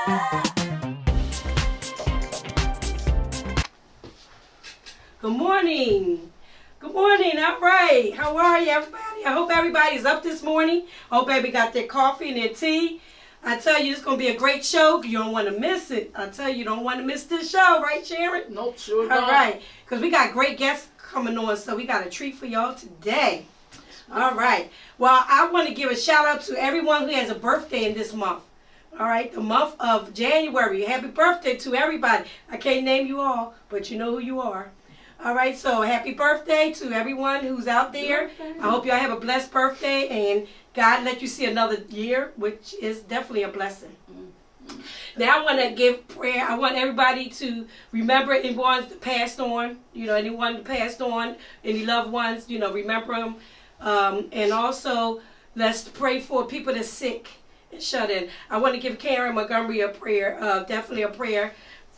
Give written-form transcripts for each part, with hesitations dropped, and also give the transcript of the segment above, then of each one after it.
Good morning. Good morning. All right. How are you, everybody? I hope everybody's up this morning. I hope everybody got their coffee and their tea. I tell you, it's going to be a great show. You don't want to miss it. I tell you, you don't want to miss this show. Right, Sharon? Nope, sure don't. All right. Because we got great guests coming on, so we got a treat for y'all today. All right. Well, I want to give a shout out to everyone who has a birthday in this month. All right, the month of January. Happy birthday to everybody. I can't name you all, but you know who you are. All right, so happy birthday to everyone who's out there. I hope y'all have a blessed birthday and God let you see another year, which is definitely a blessing. Now I want to give prayer. I want everybody to remember anyone that passed on, anyone that passed on, any loved ones, remember them. And also, let's pray for people that's sick and shut in. I want to give Karen Montgomery a prayer, definitely a prayer.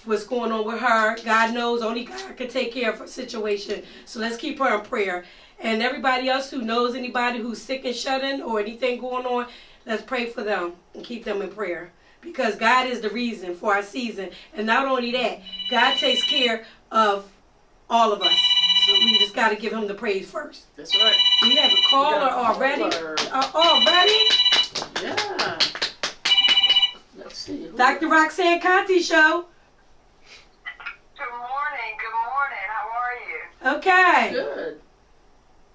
What's going on with her? God knows, only God can take care of her situation. So let's keep her in prayer. And everybody else who knows anybody who's sick and shut in or anything going on, let's pray for them and keep them in prayer. Because God is the reason for our season. And not only that, God takes care of all of us. So we just got to give him the praise first. That's right. We have a caller already. Already? Yeah. Let's see. Dr. Roxanne Contee Show. Good morning. How are you? Okay. Good.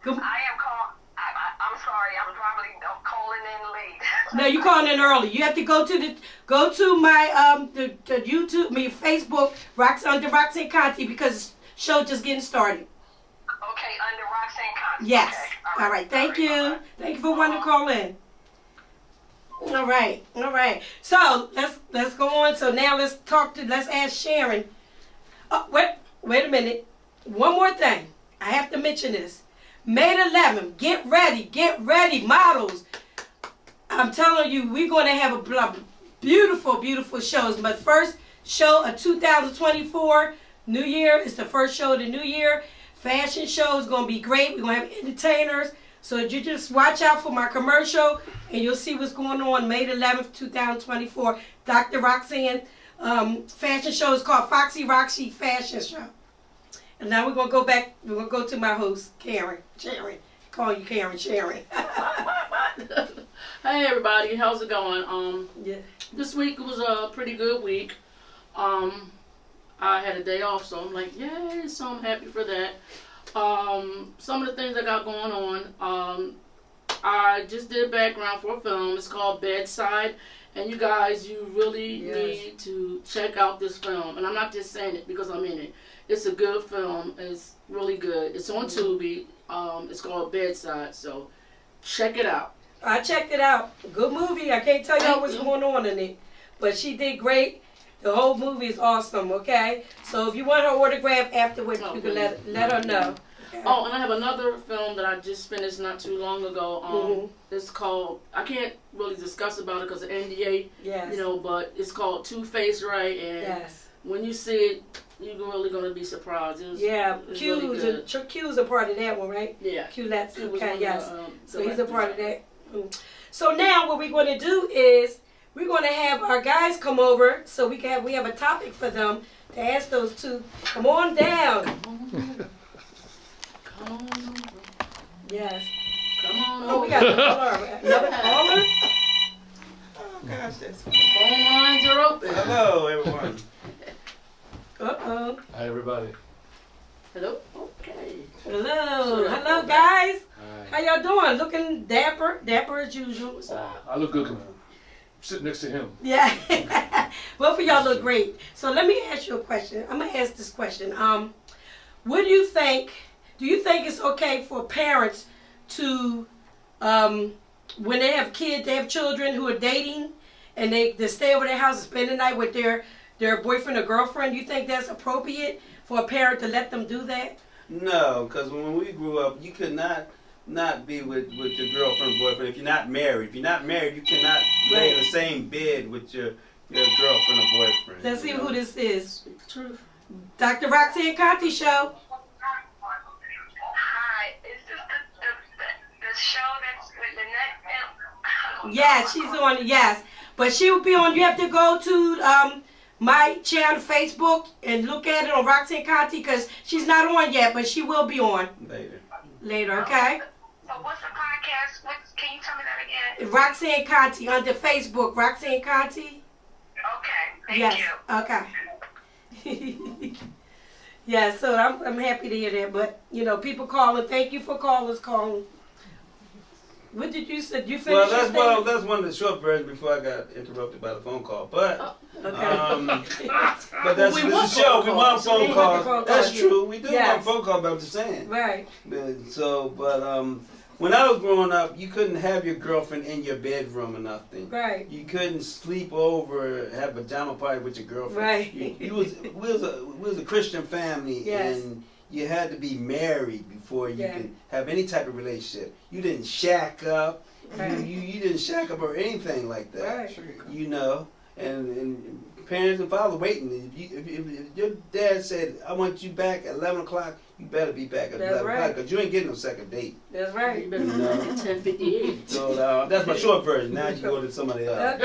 I'm sorry. I'm probably calling in late. No, you calling in early. You have to go to my the YouTube, Facebook, Roxanne Contee, because the show just getting started. Okay, under Roxanne Contee. Yes. Okay. All right. Thank you. Thank you for wanting to call in. All right. So let's go on. So now let's ask Sharon. Wait a minute. One more thing. I have to mention this. May the 11th. Get ready, models. I'm telling you, we're going to have a beautiful, beautiful shows. But first show of 2024, New Year. It's the first show of the new year. Fashion show is going to be great. We're going to have entertainers. So you just watch out for my commercial, and you'll see what's going on May the 11th, 2024. Dr. Roxanne fashion show is called Foxy Roxy Fashion Show. And now we're going to go back. We're going to go to my host, Sharon. Call you Karen, Sharon. Hey everybody, how's it going? Yeah. This week was a pretty good week. I had a day off, so I'm like, yay, so I'm happy for that. Some of the things I got going on, I just did background for a film. It's called Bedside, and you guys, you really need to check out this film. And I'm not just saying it because I'm in it. It's a good film. It's really good. It's on Tubi. It's called Bedside, so check it out. I checked it out. Good movie. I can't tell y'all what's going on in it, but she did great. The whole movie is awesome, okay? So if you want her autograph afterwards, you can let her know. Okay? Oh, and I have another film that I just finished not too long ago. It's called, I can't really discuss about it because of NDA, but it's called Two-Face Right, and when you see it, you're really going to be surprised. Q's a part of that one, right? Yeah. Q, that's okay, yes. So he's a part of that. So now what we're going to do is we're going to have our guys come over so we have a topic for them to ask those two. Come on down. Come on over. Yes. Come on over. Oh, we got another caller? Oh, gosh, that's The phone lines are open. Hello, everyone. Uh-oh. Hi, everybody. Hello? Okay. Hello, guys. How y'all doing? Looking dapper as usual. I look good. Sit next to him. Yeah. Both of y'all look great. So let me ask you a question. I'm going to ask this question. What do you think? Do you think it's okay for parents to, when they have kids, they have children who are dating, and they stay over their house and spend the night with their boyfriend or girlfriend? Do you think that's appropriate for a parent to let them do that? No, because when we grew up, you could not be with your girlfriend or boyfriend if you're not married. If you're not married, you cannot lay in the same bed with your girlfriend or boyfriend. Let's see who this is. Speak the truth. Dr. Roxanne Contee Show. Hi, is this the show that's with Lynnette? Yeah, she's on. Yes. But she will be on. You have to go to my channel, Facebook, and look at it on Roxanne Contee because she's not on yet, but she will be on later. Okay. So what's the podcast? Can you tell me that again? Roxanne Contee under Facebook. Roxanne Contee. Okay. Thank Yes. you. Okay. Yeah. So I'm happy to hear that. But people calling. Thank you for callers calling. What did you say? You finished? That's one of the short versions before I got interrupted by the phone call. But Okay. but that's We this want is a show. phone We want calls. phone We want calls. phone That's calls, true. We do yes. want phone calls. But I'm just saying. Right. But when I was growing up, you couldn't have your girlfriend in your bedroom or nothing. Right. You couldn't sleep over, have a pajama party with your girlfriend. Right. We was a Christian family, Yes. and you had to be married before you Yeah. could have any type of relationship. You didn't shack up. Right. You didn't shack up or anything like that. Right. And parents and father waiting. If your dad said, "I want you back at 11 o'clock," you better be back at That's 11 o'clock right. because you ain't getting no second date. That's You right. better be No. back at 10:58. So that's my short version. Now you go to somebody else.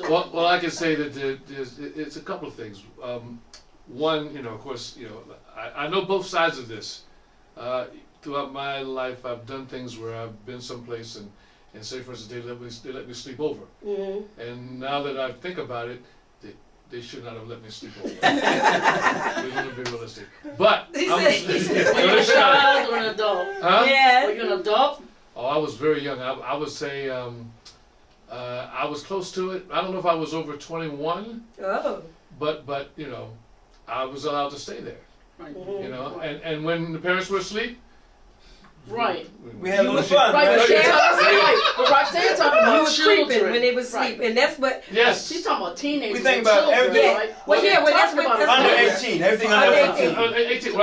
Well, I can say that it's a couple of things. One, of course, I know both sides of this. Throughout my life, I've done things where I've been someplace and say, for instance, they let me sleep over. Mm-hmm. And now that I think about it, they should not have let me sleep over. We're going to be realistic. But He I'm, said- he said- Were you a child or an adult? huh? Yeah. Were you an adult? Oh, I was very young. I would say I was close to it. I don't know if I was over 21, Oh. but I was allowed to stay there. Right. Mhm. And when the parents were asleep, Right. We had a You little was- fun. Right, but right? she's talking You about was children. creeping when they was Right. sleeping, and that's what. yes. She's talking about teenagers. We think and about children, everything. right? Well, yeah, well, that's Talking what- about that's Under adults. 18, everything Under under 18. 18. 18.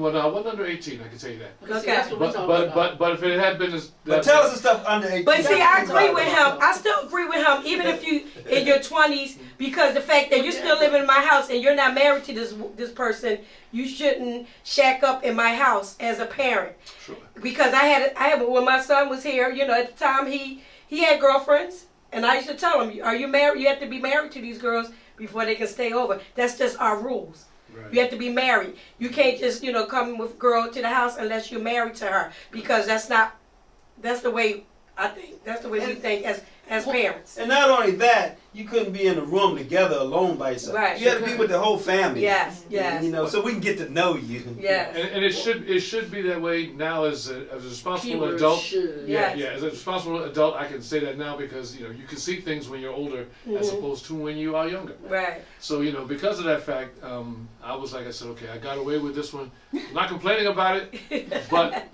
Well, no, I wasn't under 18. I can tell you that. Okay, see, Okay. that's what we're talking about. But if it had been But tell us the stuff under 18. But see, I agree with him. I still agree with him, even if you in your 20s, because the fact that you're still living in my house and you're not married to this person, you shouldn't shack up in my house as a parent. Sure. Because I had when my son was here, at the time he had girlfriends, and I used to tell him, "Are you married? You have to be married to these girls before they can stay over. That's just our rules. Right. You have to be married. You can't just come with girl to the house unless you're married to her, because that's the way I think. That's the way we think as parents. And not only that, you couldn't be in a room together alone by yourself. Right. You had to be with the whole family. Yes, yes. So we can get to know you. Yes. And it should be that way now as a responsible Keyword adult. should. Yes. Yeah, as a responsible adult, I can say that now because you can see things when you're older as Mhm. opposed to when you are younger. Right. So because of that fact, I was like I said, okay, I got away with this one. I'm not complaining about it, but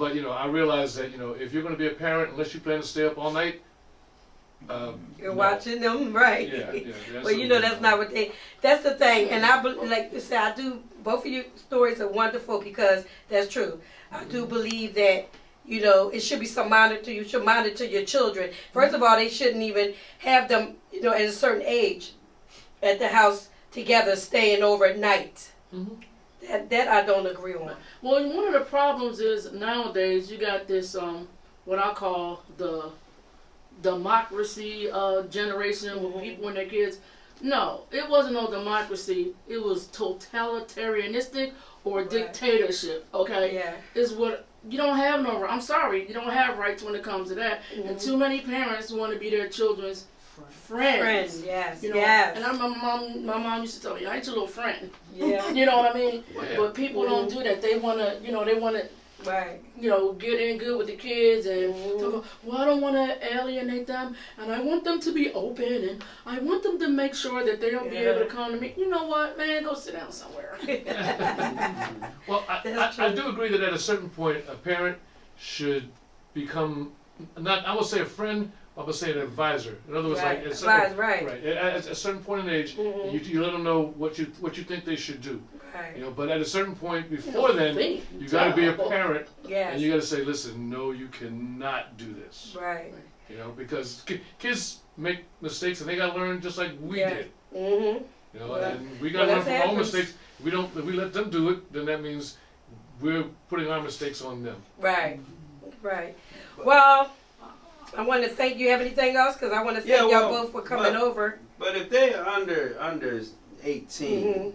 I realized that if you're going to be a parent, unless you plan to stay up all night, You're no. watching them, right? Yeah. Well, that's not what that's the thing. And like you said, I do, both of your stories are wonderful because that's true. I do believe that, it should be some monitor. You should monitor your children. First of all, they shouldn't even have them, at a certain age at the house together, staying over at night. Mhm. That I don't agree on. Well, one of the problems is nowadays you got this what I call the democracy generation with people and their kids. No, it wasn't no democracy. It was totalitarianistic or dictatorship. Okay, Yeah. is what you don't have no. I'm sorry, you don't have rights when it comes to that. And Mhm. too many parents want to be their children's friends. Friends, yes, You know, yes. and my mom used to tell me, I ain't your little friend. Yeah. You know what I mean? Yeah. But people don't do that. They wanna, Right. get in good with the kids and Mhm. talk about, well, I don't want to alienate them, and I want them to be open, and I want them to make sure that they don't be able to come to me. You know what, man? Go sit down somewhere. Well, That's I true. do agree that at a certain point, a parent should become I would say a friend. I would say an advisor. In other words, Right. like at certain, Right. at a certain point in age, Mhm. you let them know what you think they should do. Right. But at a certain point before then, you got to be a parent, Yes. and you got to say, listen, no, you cannot do this. Right. Because kids make mistakes and they got to learn just like we Yeah. did. Mhm. And we got well, to learn that from our own happens. mistakes. If we let them do it, then that means we're putting our mistakes on them. Right. Right. Well, I want to thank you. Have anything else? Because I want to thank y'all both for coming over. But if they're under 18,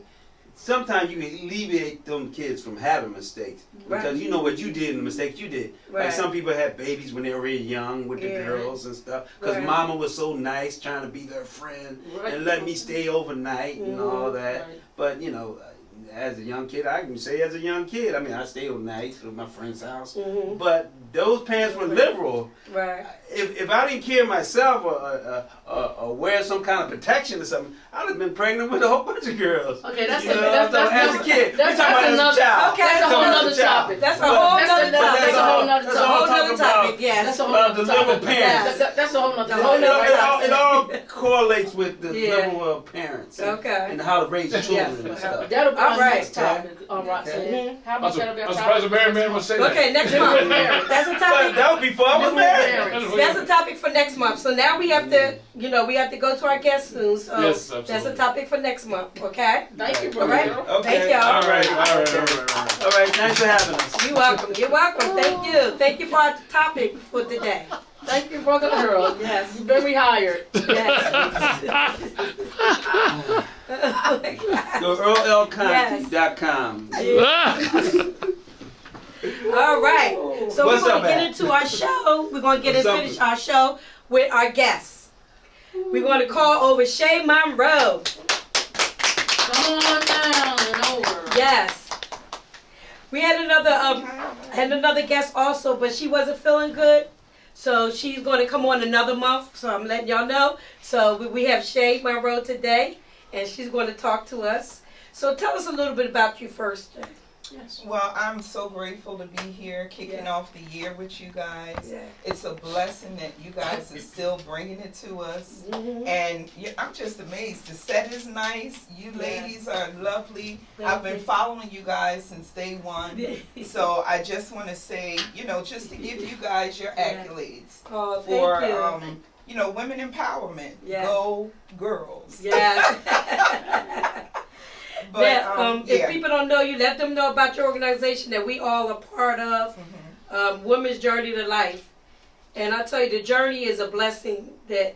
sometimes you can alleviate them kids from having mistakes because you know what you did and the mistakes you did. Right. Like some people had babies when they were really young with the girls and stuff because mama was so nice trying to be their friend and let me stay overnight and all that. Right. But you know, as a young kid, I can say as a young kid, I mean, I stayed overnight at my friend's house. But those parents were liberal. Right. If I didn't care myself or wear some kind of protection or something, I'd have been pregnant with a whole bunch of girls. Okay, that's as a kid. That's We're talking about as a child. Okay, that's a whole nother topic. That's a whole nother topic. That's a whole nother That's a whole nother topic. Yes. That's a whole About nother the liberal topic. parents. That's a whole nother topic. It all correlates with the liberal parents and how to raise children and stuff. That'll be All our right. next topic, Roxanne. How I'm about that'll be our surprised a topic? married man would say that. Okay, next month. That's a But topic. that would be fun. I was married. That's a topic for next month. So now we have to, we have to go to our guests soon. So Yes, that's absolutely. a topic for next month. Okay. Thank you, All right. brother. Okay. Thank y'all. All right. All right. Thanks for having us. You're welcome. You're welcome. Thank you. Thank you for our topic for today. Thank you, brother Earl. Yes. You've been rehired. Yes. Oh my God. Go EarlLContee.com. All right. So What's we're going up, to get Matt? into our show. We're going to get What's and up? finish our show with our guests. We're going to call over Shay Monroe. Come on down and over. Yes. We had another guest also, but she wasn't feeling good. So she's going to come on another month. So I'm letting y'all know. So we have Shay Monroe today, and she's going to talk to us. So tell us a little bit about you first, Shay. Yes. Well, I'm so grateful to be here, kicking off the year with you guys. Yeah. It's a blessing that you guys are still bringing it to us. And I'm just amazed. The set is nice. You ladies are lovely. I've been following you guys since day one. So I just want to say, just to give you guys your accolades Oh, for, thank you. women empowerment. Yeah. Go girls. Yes. But, if people don't know you, let them know about your organization that we all are part of, Women's Journey to Life. And I tell you, the journey is a blessing that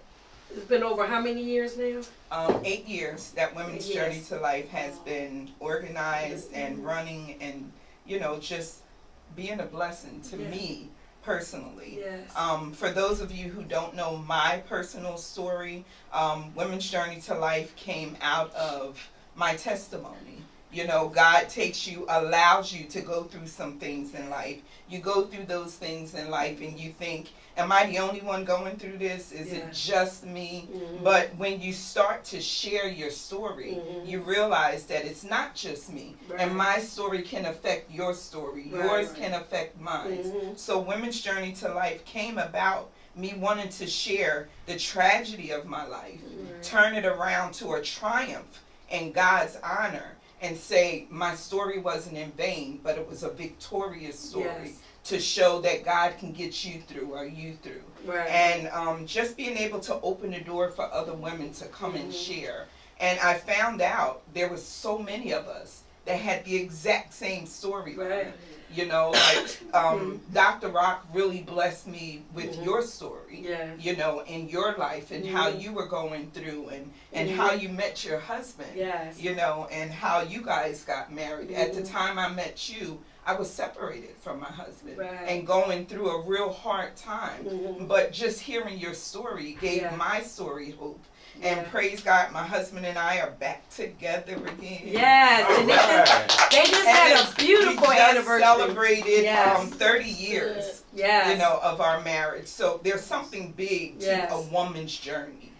has been over how many years now? 8 years that Women's Journey to Life has been organized and running and, just being a blessing to me personally. Yes. For those of you who don't know my personal story, Women's Journey to Life came out of my testimony. God takes you, allows you to go through some things in life. You go through those things in life and you think, am I the only one going through this? Is it just me? But when you start to share your story, you realize that it's not just me. And my story can affect your story. Yours can affect mine. So Women's Journey to Life came about me wanting to share the tragedy of my life, turn it around to a triumph in God's honor, and say my story wasn't in vain, but it was a victorious story to show that God can get you through or you through. And just being able to open the door for other women to come and share. And I found out there was so many of us that had the exact same story. Dr. Rock really blessed me with your story, in your life and how you were going through and how you met your husband, and how you guys got married. At the time I met you, I was separated from my husband and going through a real hard time. But just hearing your story gave my story hope. And praise God, my husband and I are back together again. Yes, and they just had a beautiful anniversary. Celebrated 30 years, of our marriage. So there's something big to a woman's journey.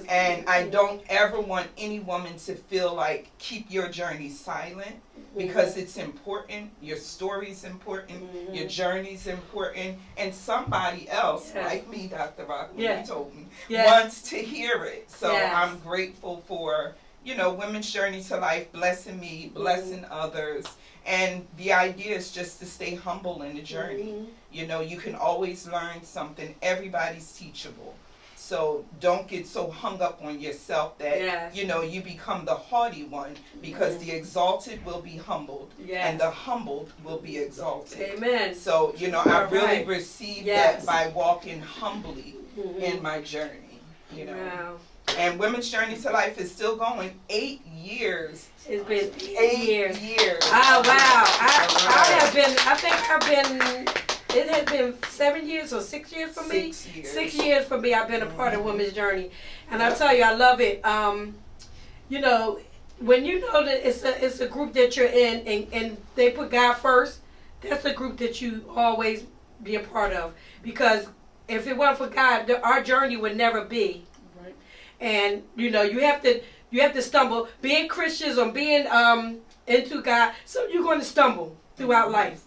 And I don't ever want any woman to feel like keep your journey silent, because it's important. Your story's important. Your journey's important. And somebody else, like me, Dr. Rock, you told me, wants to hear it. So I'm grateful for, Women's Journey to Life, blessing me, blessing others. And the idea is just to stay humble in the journey. You can always learn something. Everybody's teachable. So don't get so hung up on yourself that, Yes. you know, you become the haughty one, because the exalted will be humbled Yes. and the humbled will be exalted. Amen. So, you know, I All really right. received Yes. that by walking humbly Mhm. in my journey, you know. Wow. And Women's Journey to Life is still going. 8 years. It's been 8 years. years. Oh, wow. I Alright. have been, I think I've been, it has been 7 years or 6 years for me. 6 years. 6 years for me. I've been a part of Women's Journey. And I tell you, I love it. You know, when you know that it's a group that you're in and they put God first, that's the group that you always be a part of. Because if it wasn't for God, our journey would never be. Right. And you know, you have to stumble. Being Christians or being into God, so you're going to stumble throughout life.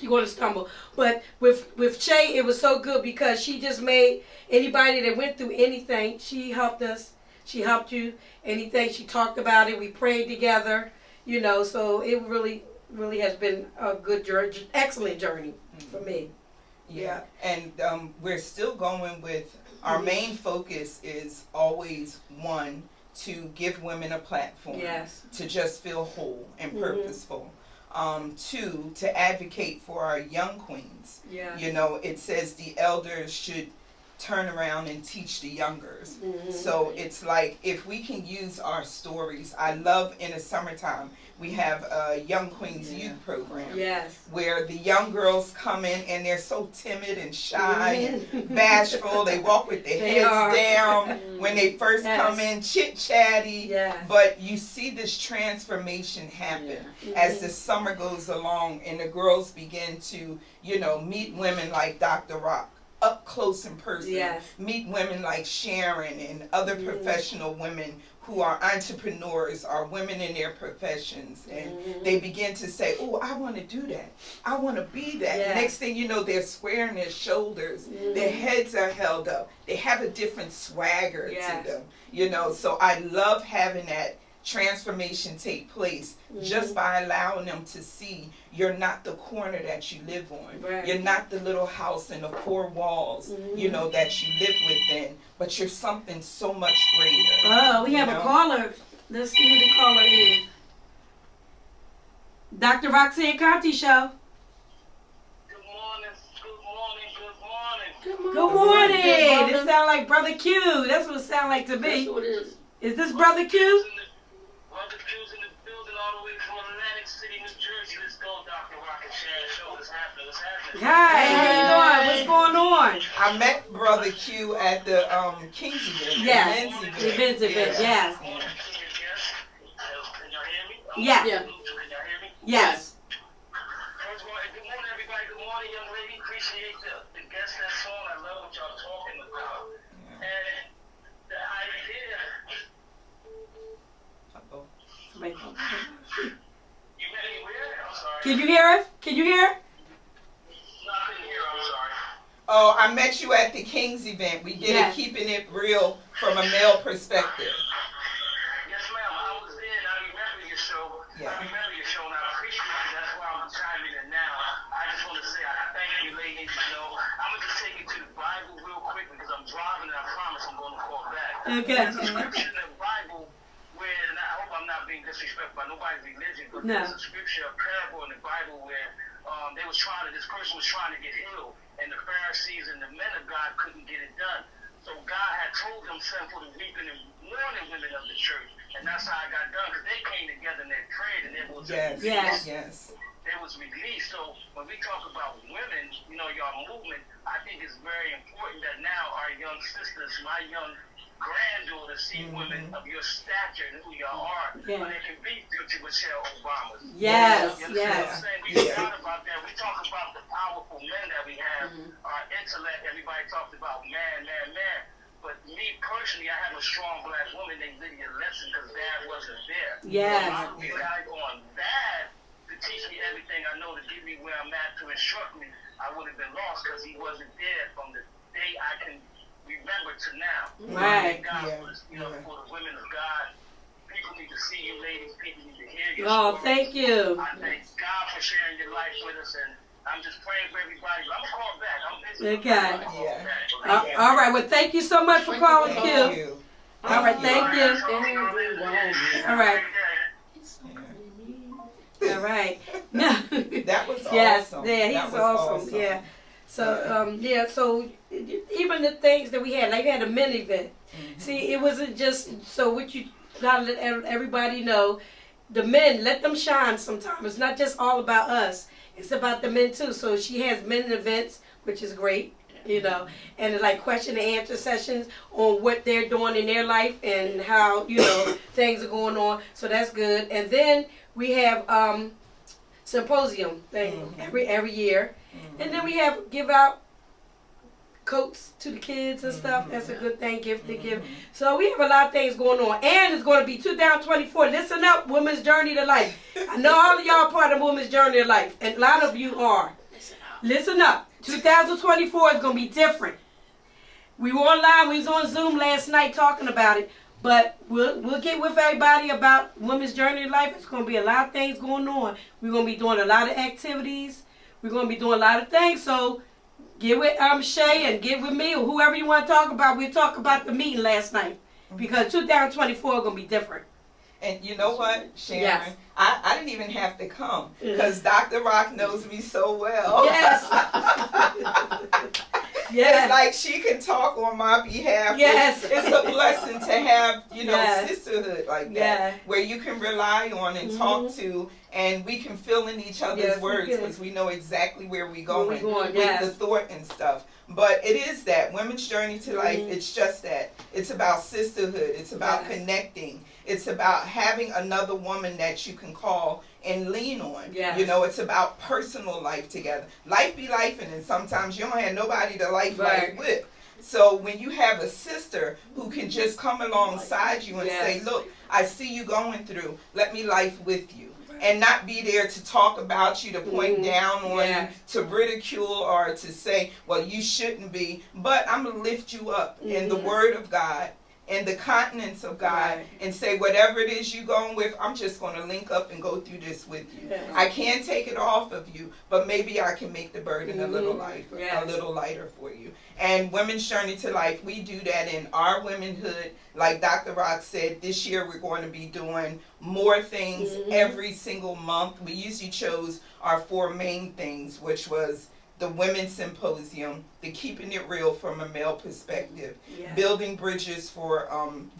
You're going to stumble. But with Shay, it was so good because she just made anybody that went through anything, she helped us. She helped you. Anything, she talked about it. We prayed together. You know, so it really, really has been a good journey, excellent journey for me. Yeah. And we're still going with, our main focus is always, one, to give women a platform. Yes. To just feel whole and purposeful. 2, to advocate for our young queens. Yeah. You know, it says the elders should turn around and teach the youngers. So it's like, if we can use our stories. I love in the summertime, we have a Young Queens Youth Program. Yes. Where the young girls come in and they're so timid and shy and bashful. They walk with their They heads are. down when they first Yes. come in, chit-chatty. Yes. But you see this transformation happen as the summer goes along and the girls begin to, you know, meet women like Dr. Rock up close in person. Yes. Meet women like Sharon and other professional women who are entrepreneurs, are women in their professions, and they begin to say, oh, I want to do that. I want to be that. Yeah. Next thing you know, they're squaring their shoulders. Their heads are held up. They have a different swagger Yes. to them. You know, so I love having that transformation take place just by allowing them to see you're not the corner that you live on. Right. You're not the little house in the four walls, you know, that you live within, but you're something so much greater. Oh, we have You a know? caller. Let's see who the caller is. Dr. Roxanne Contee Show. Good morning, good morning, good morning. Good morning. It sounds like Brother Q. That's what it sounds like to That's me. who it is. Is this Brother Q? Brother Q's in the building all the way from Atlantic City, New Jersey. Let's go, Dr. Rox and Sharon. Show what's happening. What's happening? Hi, how you doing? What's going on? I met Brother Q at the King's event. Yes, the men's event. events event, yes. Good morning to your guests. Can y'all hear me? Yeah. Yeah. Can y'all hear me? Yes. First of all, good morning, everybody. Good morning, young lady. Appreciate the guest that's on. I love what y'all talking about. And the idea, Uh-oh. you met anywhere? I'm sorry. Can you hear us? Can you hear? Nothing here. I'm sorry. Oh, I met you at the King's event. We did Yes. it keeping it real from a male perspective. Yes, ma'am. I was there and I remember your show. Yeah. I remember your show and I appreciate it. That's why I'm chiming in now. I just want to say I thank you, ladies. You know, I'm going to just take you to the Bible real quick because I'm driving and I promise I'm going to call back. Okay. There's a scripture in the Bible where, and I hope I'm not being disrespectful by nobody's religion, but No. there's a scripture, a parable in the Bible where this person was trying to get healed, and the Pharisees and the men of God couldn't get it done. So God had told them, send for the weeping and mourning women of the church, and that's how it got done, because they came together and they prayed, and there was Yes. Yes. Yes. there was release. So when we talk about women, you know, your movement, I think it's very important that now our young sisters, my young granddaughters, see women of your stature and who y'all are, Yeah. when they can be future Michelle Obamas. Yes, You understand what I'm yes. saying? We Yeah. forgot about that. We talk about the powerful men that we have, our intellect. Everybody talks about man. But me personally, I have a strong black woman named Lydia Lesson because Dad wasn't there. Yes. So I relied on Dad to teach me everything I know, to give me where I'm at, to instruct me. I would have been lost because he wasn't there from the day I can remember to now. Right. Thank God Yeah. for for the women of God. People need to see you, ladies. People need to hear you. Oh, thank you. I thank God for sharing your life with us, and I'm just praying for everybody. I'm gonna call back. I'm busy. Okay. I'm gonna call Yeah. back. All right. Well, thank you so much for calling, Thank Q. you. All right. Thank you. All right. All right. No. That was Yes. awesome. Yeah, That he's was awesome. Yeah. So so even the things that we had, like we had a men event. See, it wasn't just so what you gotta let everybody know. The men, let them shine sometimes. It's not just all about us. It's about the men too. So she has men events, which is great, you know, and like question and answer sessions on what they're doing in their life and how, you know, things are going on. So that's good. And then we have symposium thing every year. And then we have give out coats to the kids and stuff. That's a good thing, gift to give. So we have a lot of things going on. And it's going to be 2024. Listen up, Women's Journey to Life. I know all of y'all are part of Women's Journey to Life. And a lot of you are. Listen up. 2024 is going to be different. We were online. We was on Zoom last night talking about it. But we'll get with everybody about Women's Journey to Life. It's going to be a lot of things going on. We're going to be doing a lot of activities. We're going to be doing a lot of things. So get with Shay and get with me or whoever you want to talk about. We'll talk about the meeting last night. Because 2024 is going to be different. And you know what, Sharon? Yes. I didn't even have to come because Dr. Rock knows me so well. Yes. It's like she can talk on my behalf. Yes. It's a blessing to have, you know, Yes. sisterhood like that. Yeah. Where you can rely on and talk to, and we can fill in each other's Yes, we words can. because we know exactly where we're Where going, we going, with yes. the thought and stuff. But it is that Women's Journey to Life. It's just that. It's about sisterhood. It's about Yes. connecting. It's about having another woman that you can call and lean on. Yes. You know, it's about personal life together. Life be lifing, and sometimes you don't have nobody to life with. So when you have a sister who can just come alongside you and say, look, I see you going through, let me life with you. And not be there to talk about you, to point down on you, to ridicule or to say, well, you shouldn't be. But I'm going to lift you up in the Word of God, in the continence of God, and say whatever it is you're going with, I'm just going to link up and go through this with you. I can't take it off of you, but maybe I can make the burden a little lighter, a little lighter for you. And Women's Journey to Life, we do that in our womanhood. Like Dr. Rock said, this year we're going to be doing more things every single month. We usually chose our 4 main things, which was the Women's Symposium, the Keeping It Real from a Male Perspective, Building Bridges for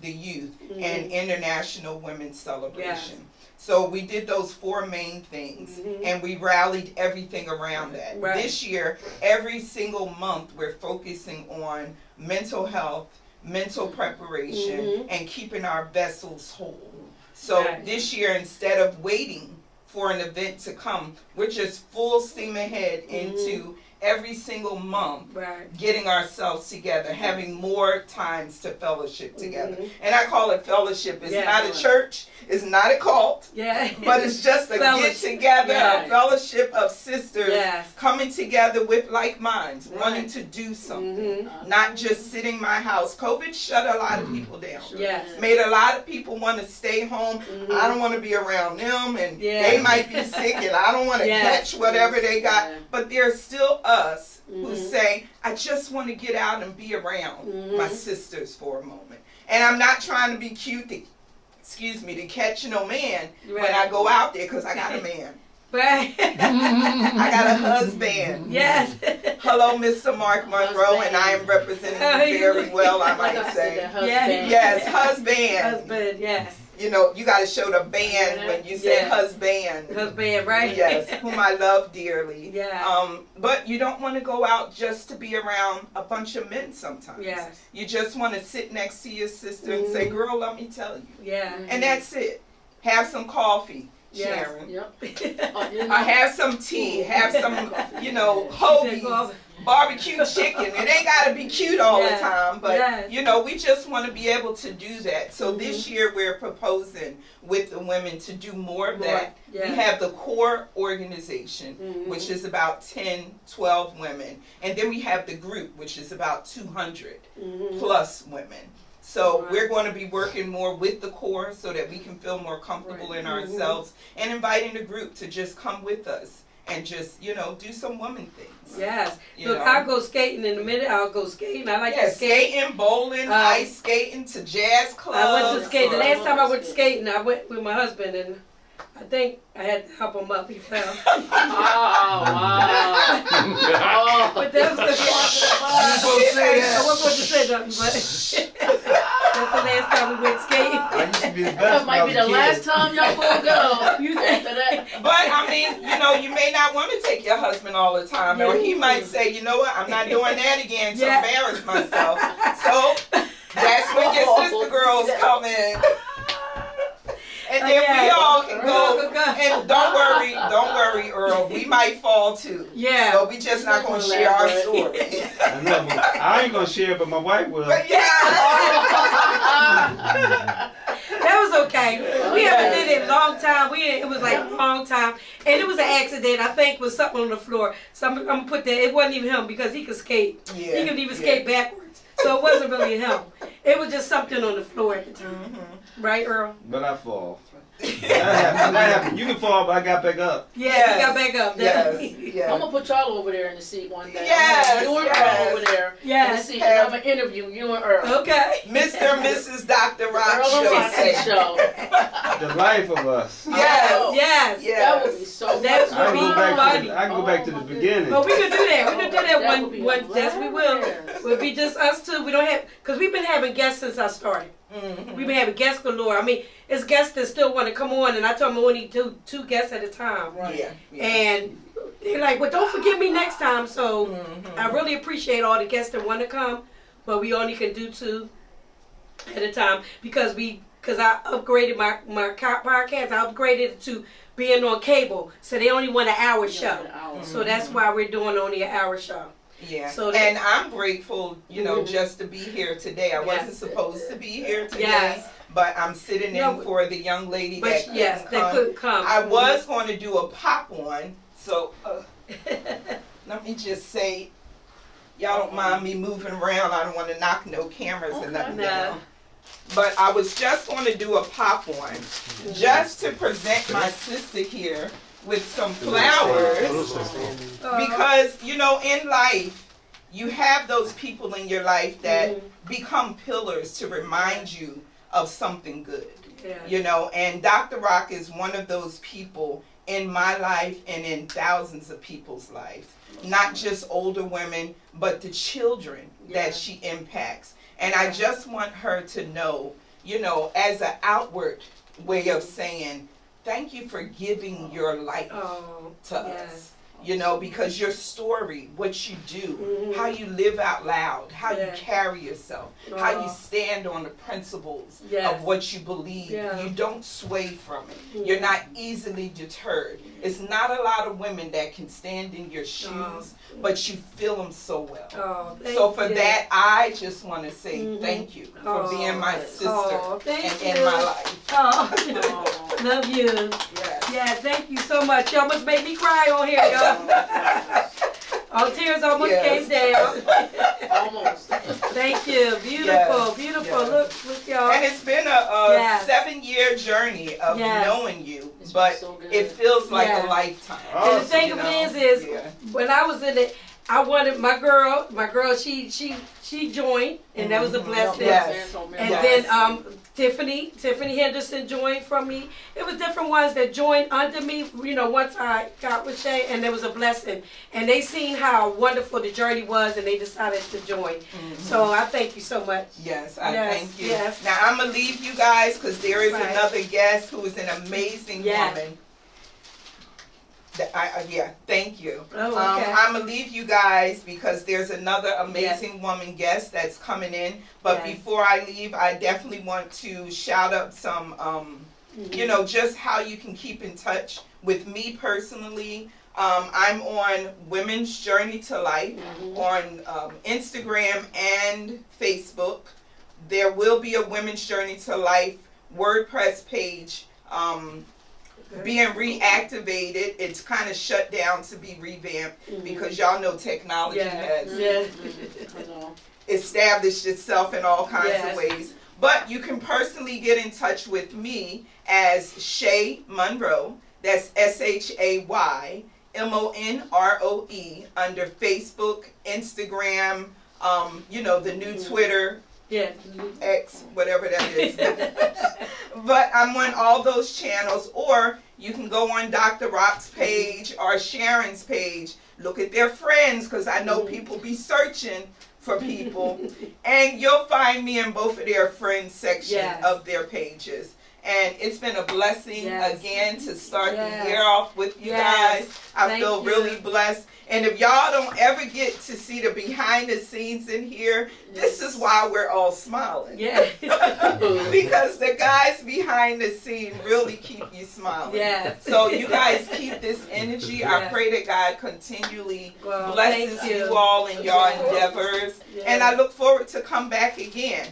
the Youth, and International Women's Celebration. So we did those 4 main things, and we rallied everything around that. This year, every single month, we're focusing on mental health, mental preparation, and keeping our vessels whole. So this year, instead of waiting for an event to come, we're just full steam ahead into every single month, getting ourselves together, having more times to fellowship together. And I call it fellowship. It's not a church, it's not a cult, but it's just a get together, a fellowship of sisters coming together with like minds, wanting to do something, not just sitting in my house. COVID shut a lot of people down. Made a lot of people want to stay home. I don't want to be around them, and they might be sick, and I don't want to catch whatever they got. But there's still us who say, I just want to get out and be around my sisters for a moment. And I'm not trying to be cute, to catch no man when I go out there, because I got a man. I got a husband. Hello, Mr. Mark Monroe, and I am representing you very well, I might say. Yes, husband. You know, you got to show the band when you say husband. Husband, right? Yes, whom I love dearly. But you don't want to go out just to be around a bunch of men sometimes. You just want to sit next to your sister and say, girl, let me tell you. And that's it. Have some coffee, Sharon. Or have some tea. Have some, you know, hoagies. Barbecue chicken. It ain't got to be cute all the time, but you know, we just want to be able to do that. So this year we're proposing with the women to do more of that. We have the core organization, which is about 10, 12 women. And then we have the group, which is about 200 plus women. So we're going to be working more with the core so that we can feel more comfortable in ourselves, and inviting the group to just come with us and just, do some woman things. Yes. You Look, know. I'll go skating in a minute. I'll go skating. I like to skate. Skating, bowling, ice skating, to jazz clubs. I went to skate. The last time I went skating, I went with my husband, and I think I had to help him up. He fell. Oh, wow. Oh. But that was the I wasn't supposed to say nothing, but that's the last time we went skating. I used to be the best. That might be the when I was a last time y'all will go. You After that. But I mean, you may not want to take your husband all the time, or he might say, you know what, I'm not doing that again to embarrass myself. So that's when your sister girls come in. And then we all can go. And don't worry, Earl. We might fall too. Yeah. But we just not going to share our story. I know. I ain't gonna share, but my wife will. But yeah. That was okay. We haven't did it in a long time. It was like a long time. And it was an accident. I think was something on the floor. So I'm going to put that. It wasn't even him because he could skate. Yeah. He could even skate backwards. So it wasn't really him. It was just something on the floor at the time. Mm-hmm. Right, Earl? But I fall. That happened. You can fall, but I got back up. Yeah, he got back up. Yes. I'm gonna put y'all over there in the seat one day. Yes, You and yes. Earl over there in the Yes. seat, and I'm gonna interview you and Earl. Okay. Mr. and Mrs. Dr. Rock Earl and Roxy show. show. The life of us. Yes. Oh. Yes. That would be so That much would I be can go fun. back funny. to I can go back to the beginning. But we could do that. We could do that That would be one. Yes, we will. hilarious. We'll be just us two. We don't have, because we've been having guests since I started. Mm-hmm. We've been having guests galore. I mean, it's guests that still want to come on, and I told them I only do two guests at a time. Yeah. And they're like, well, don't forget me next time. So Mhm. I really appreciate all the guests that want to come, but we only can do two at a time because I upgraded my podcast. I upgraded it to being on cable, so they only want an hour show. So that's why we're doing only an hour show. Yeah. So and I'm grateful, Mhm. just to be here today. I wasn't supposed to be here today, Yes. but I'm sitting No, in for the young lady But that yes, couldn't that come. couldn't come. I was going to do a pop one, so let me just say, y'all don't mind me moving around. I don't want to knock no cameras or nothing No. down. But I was just going to do a pop one, just to present my sister here with some flowers. Because, in life, you have those people in your life that become pillars to remind you of something good. Yeah. And Dr. Rock is one of those people in my life and in thousands of people's lives. Not just older women, but the children that she impacts. And I just want her to know, as an outward way of saying, thank you for giving your life to us. Because your story, what you do, how you live out loud, how you carry yourself, how you stand on the principles of what you believe. You don't sway from it. You're not easily deterred. It's not a lot of women that can stand in your shoes, but you feel them so well. So for that, I just want to say thank you for being my sister and in my life. Love you. Yes. Yeah, thank you so much. You almost made me cry on here, y'all. All tears almost came down. Almost. Thank you. Beautiful, beautiful. Yes. Look, y'all. And it's been a 7-year journey of knowing you, but so good. it feels like a lifetime. And the thing of it is, when I was in it, I wanted my girl, she joined, and that was a blessing. Yes. And then Tiffany Henderson joined from me. It was different ones that joined under me, once I got with Shay, and there was a blessing. And they seen how wonderful the journey was, and they decided to join. So I thank you so much. Yes, I thank you. Yes. Now I'm going to leave you guys because there is another guest who is an amazing woman. Thank you. Oh, okay. I'm going to leave you guys because there's another amazing woman guest that's coming in. But before I leave, I definitely want to shout out some, just how you can keep in touch with me personally. I'm on Women's Journey to Life on Instagram and Facebook. There will be a Women's Journey to Life WordPress page being reactivated. It's kind of shut down to be revamped because y'all know technology has established itself in all kinds of ways. But you can personally get in touch with me as Shay Monroe. That's SHAY Monroe under Facebook, Instagram, the new Twitter, X, whatever that is. But I'm on all those channels, or you can go on Dr. Rox's page or Sharon's page. Look at their friends, because I know people be searching for people, and you'll find me in both of their friends section of their pages. And it's been a blessing again to start the year off with you guys. I feel really blessed. And if y'all don't ever get to see the behind the scenes in here, this is why we're all smiling. Yeah. Because the guys behind the scene really keep you smiling. Yes. So you guys keep this energy. Yes. I pray that God continually blesses thank you. you all in your endeavors. Yes. And I look forward to come back again.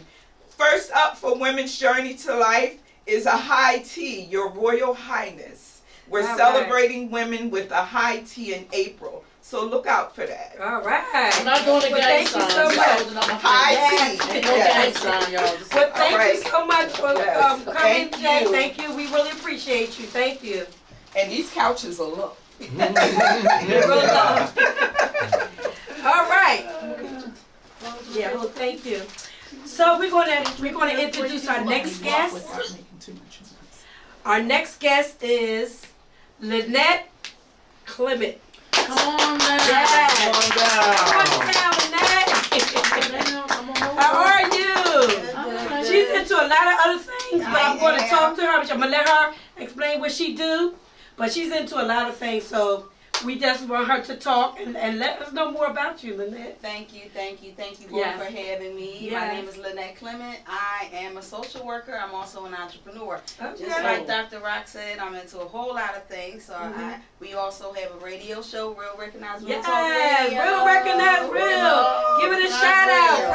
First up for Women's Journey to Life is a high tea, Your Royal Highness. We're celebrating women with a high tea in April. So look out for that. All right. I'm not doing the gang thank you sign. so I'm much. holding up my High finger. tea. Ain't no gang sign, y'all. Just- Well, thank right. you so much for Yes. coming, Thank Jay. you. Thank you. We really appreciate you. Thank you. And these couches are low. You're really loved. All right. Yeah, well, thank you. So we're gonna introduce our next guest. Our next guest is Lynnette Clement. Come on now. Yes. Come on Come on down, Lynnette. How are you? down. She's into a lot of other things, but I'm going to talk to her. I'm going to let her explain what she do. But she's into a lot of things, so we just want her to talk and let us know more about you, Lynnette. Thank you both Yes. for having me. Yes. My name is Lynnette Clement. I am a social worker. I'm also an entrepreneur. Okay. Just like Dr. Rox said, I'm into a whole lot of things. So we also have a radio show, Real Recognized Real Talk Yes, Radio. Real Recognized Real. Give it a shout out.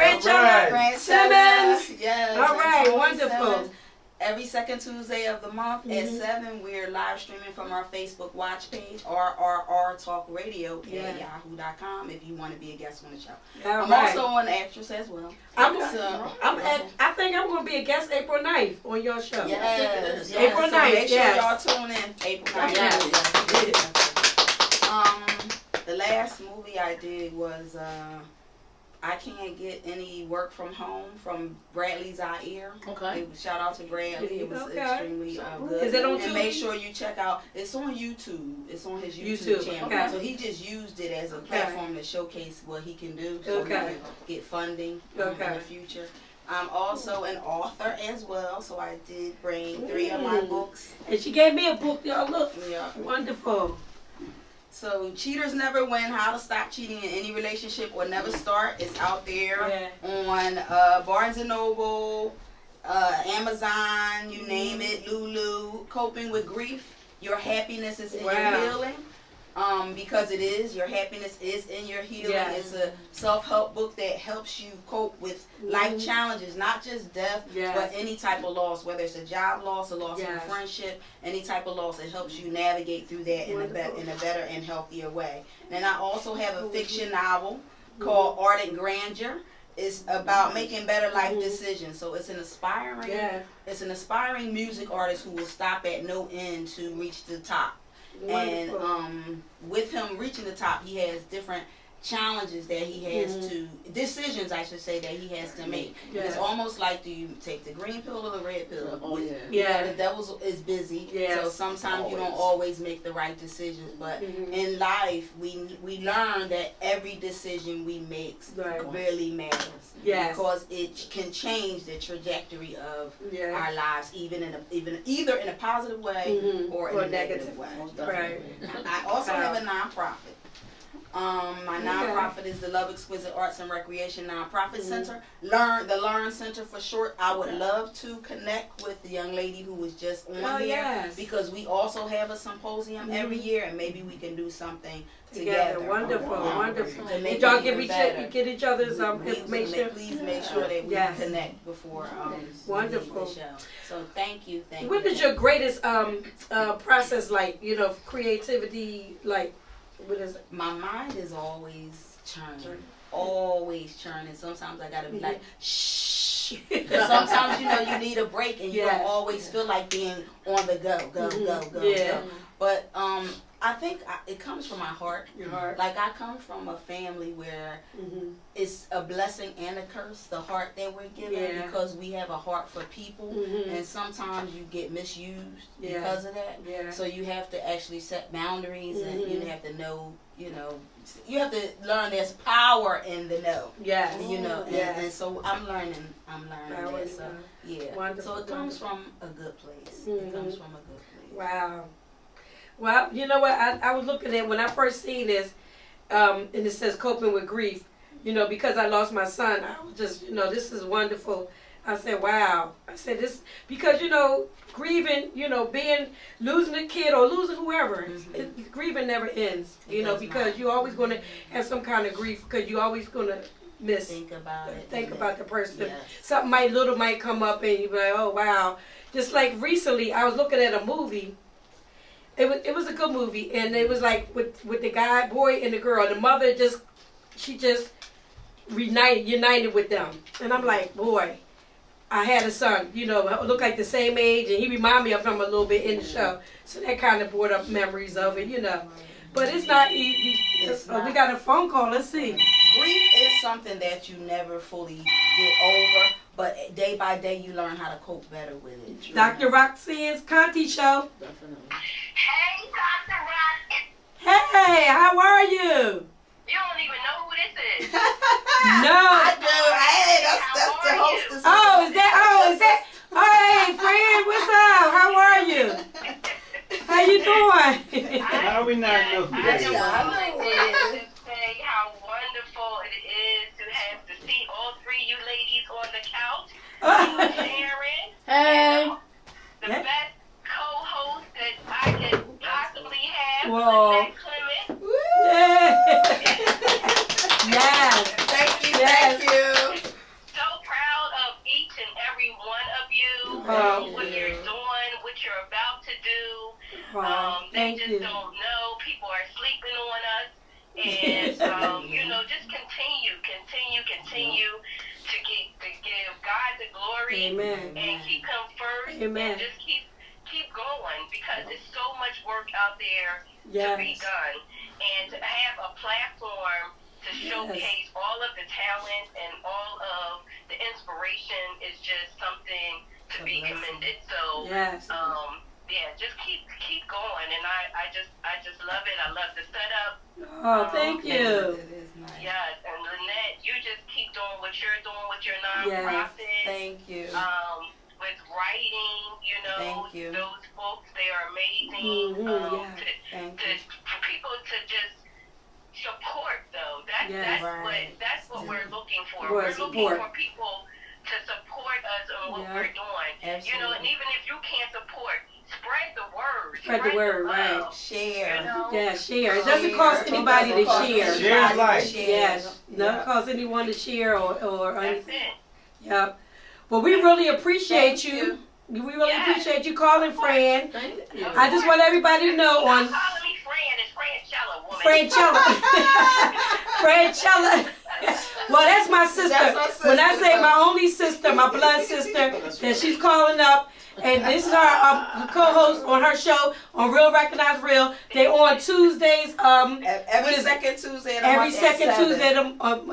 Fran Simmons. Yes. All right, and Tony wonderful. Simmons. Every second Tuesday of the month at 7, we're live streaming from our Facebook watch page, RRR Talk Radio at yahoo.com if you want to be a guest on the show. All I'm right. also an actress as well. I think I'm going to be a guest April 9th on your show. Yes. April So 9th, make sure yes. y'all tune in. April 9th. Yes. The last movie I did was I Can't Get Any Work From Home from Bradley Zaire. Okay. Shout out to Bradley. It was Okay. extremely good. Is it on And make Tubi? sure you check out. It's on YouTube. It's on his YouTube, channel. okay. So he just used it as a Okay. platform to showcase what he can do. So he Okay. can get funding in Okay. the future. I'm also an author as well, so I did bring 3 of my books. And she gave me a book, y'all. Look. Yeah. Wonderful. So Cheaters Never Win, How to Stop Cheating in Any Relationship or Never Start is out there on Barnes & Noble, Amazon, you name it, Lulu. Coping with Grief, Your Happiness is in Your Healing. Because it is, your happiness is in your healing. Yes. It's a self-help book that helps you cope with life challenges, not just death, but any type of loss, whether it's a job loss, a loss of a friendship, any type of loss. It helps you navigate through that in a better and healthier way. And I also have a fiction novel called Ardent Grandeur. It's about making better life decisions. So it's an inspiring music artist who will stop at no end to reach the top. Wonderful. And with him reaching the top, he has different challenges that he has to, decisions I should say, that he has to make. Yes. It's almost like, do you take the green pill or the red pill? Oh, yeah. Yeah. The devil is busy, Yes. so sometimes you don't always make the right decisions. But in life, we learn that every decision we make really matters. Yes. Because it can change the trajectory of Yeah. our lives, either in a positive way or in a negative way. Right. I also have a nonprofit. My nonprofit is the Love Exquisite Arts and Recreation Nonprofit Center. The Learn Center for short. I would love to connect with the young lady who was just on here yes. because we also have a symposium every year, and maybe we can do something together. Wonderful, wonderful. To make Did y'all it give even get each other's Please information? Please make sure that we Yes. connect before Wonderful. the show. So thank you. What is your greatest process like? You know, creativity like. What is it? My mind is always churning. Always churning. Sometimes I gotta be like, shh. Sometimes you need a break and you don't always feel like being on the go. But I think it comes from my heart. Your heart. Like, I come from a family where it's a blessing and a curse, the heart that we're given, because we have a heart for people, and sometimes you get misused because of that. Yeah. So you have to actually set boundaries, and you have to know, you have to learn there's power in the no. Yes. And so I'm learning that. So, Wonderful. So it comes from a good place. It comes from a good place. Wow. Well, you know what? I was looking at when I first seen this, and it says coping with grief. Because I lost my son, I was just, this is wonderful. I said, wow. I said this because grieving, losing a kid or losing whoever, grieving never ends. Because you're always going to have some kind of grief because you're always going to miss. Think about it. Think about the person. Yes. Something might come up and you be like, oh wow. Just like recently, I was looking at a movie. It was a good movie, and it was like with the boy and the girl. The mother she united with them, and I'm like, boy, I had a son. Look like the same age, and he reminded me of him a little bit in the show. So that kind of brought up memories of it, But it's not easy. We got a phone call. Let's see. Grief is something that you never fully get over, but day by day you learn how to cope better with it. Dr. Roxanne Contee Show. Definitely. Hey, Dr. Rox. Hey, how are you? You don't even know who this is. No. I do. Hey, that's the hostess. Oh, is that? Hey, friend, what's up? How are you? How you doing? How we not know who that I is? wanted to say how wonderful it is to see all three of you ladies on the couch. Sharon. Hey. The best co-host that I could possibly have. Whoa. Lynnette Clement. Yes. Thank you. Yes. Thank you. So proud of each and every one of you. Oh, what you're doing, what you're about to do. They Thank just you. don't know. People are sleeping on us. And, just continue to give God the glory. Amen. And keep him first. Amen. And just keep going because there's so much work out there to be Yes. done. And to have a platform to showcase all of the talent and all of the inspiration is just something to be commended. So, Yes. just keep going, and I just love it. I love the setup. Oh, thank you. It is nice. Yes, and Lynnette, you just keep doing what you're doing with your Yes. nonprofit. Thank you. With writing, Thank you. those books, they are amazing. Thank you. For people to just support, though, that's Right. what we're looking for. Right, We're support. looking for people to support us on what we're doing. Absolutely. And even if you can't support, spread the word. Spread the word, right. love, Share. Yeah, share. It doesn't cost anybody to share. Share life. Yes. Doesn't cost anyone to share or That's anything. it. Yep. Well, we really appreciate Thank you. We really Yes. appreciate you calling, Fran. Thank you. I just want everybody to know on Stop calling me Fran. It's Franchella, woman. Franchella. Well, that's my sister. That's my sister. When I say my only sister, my blood sister, that she's calling up, and this is her co-host on her show on Real Recognize Real. They on Tuesdays. Every second Tuesday of the Every month at second 7. Tuesday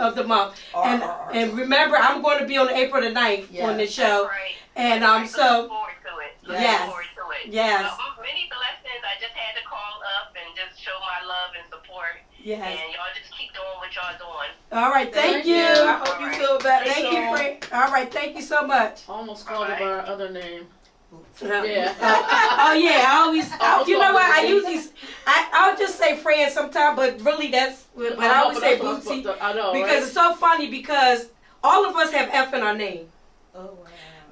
of the month. And remember, I'm going to be on April the 9th on the show. Right. And Look so forward to it. Yes. Look forward to it. Yes. Many blessings. I just had to call up and just show my love and support. yes. And y'all just keep doing what y'all doing. All right, thank you. I hope you feel better. Thank you, soon. Frank. All right, thank you so much. Almost called it by our other name. Yeah. Yeah. Oh yeah, I always. You know what? I'll just say Fran sometimes, but really that's. But I always say Bootsy I know, because right? it's so funny because all of us have F in our name. Oh, wow.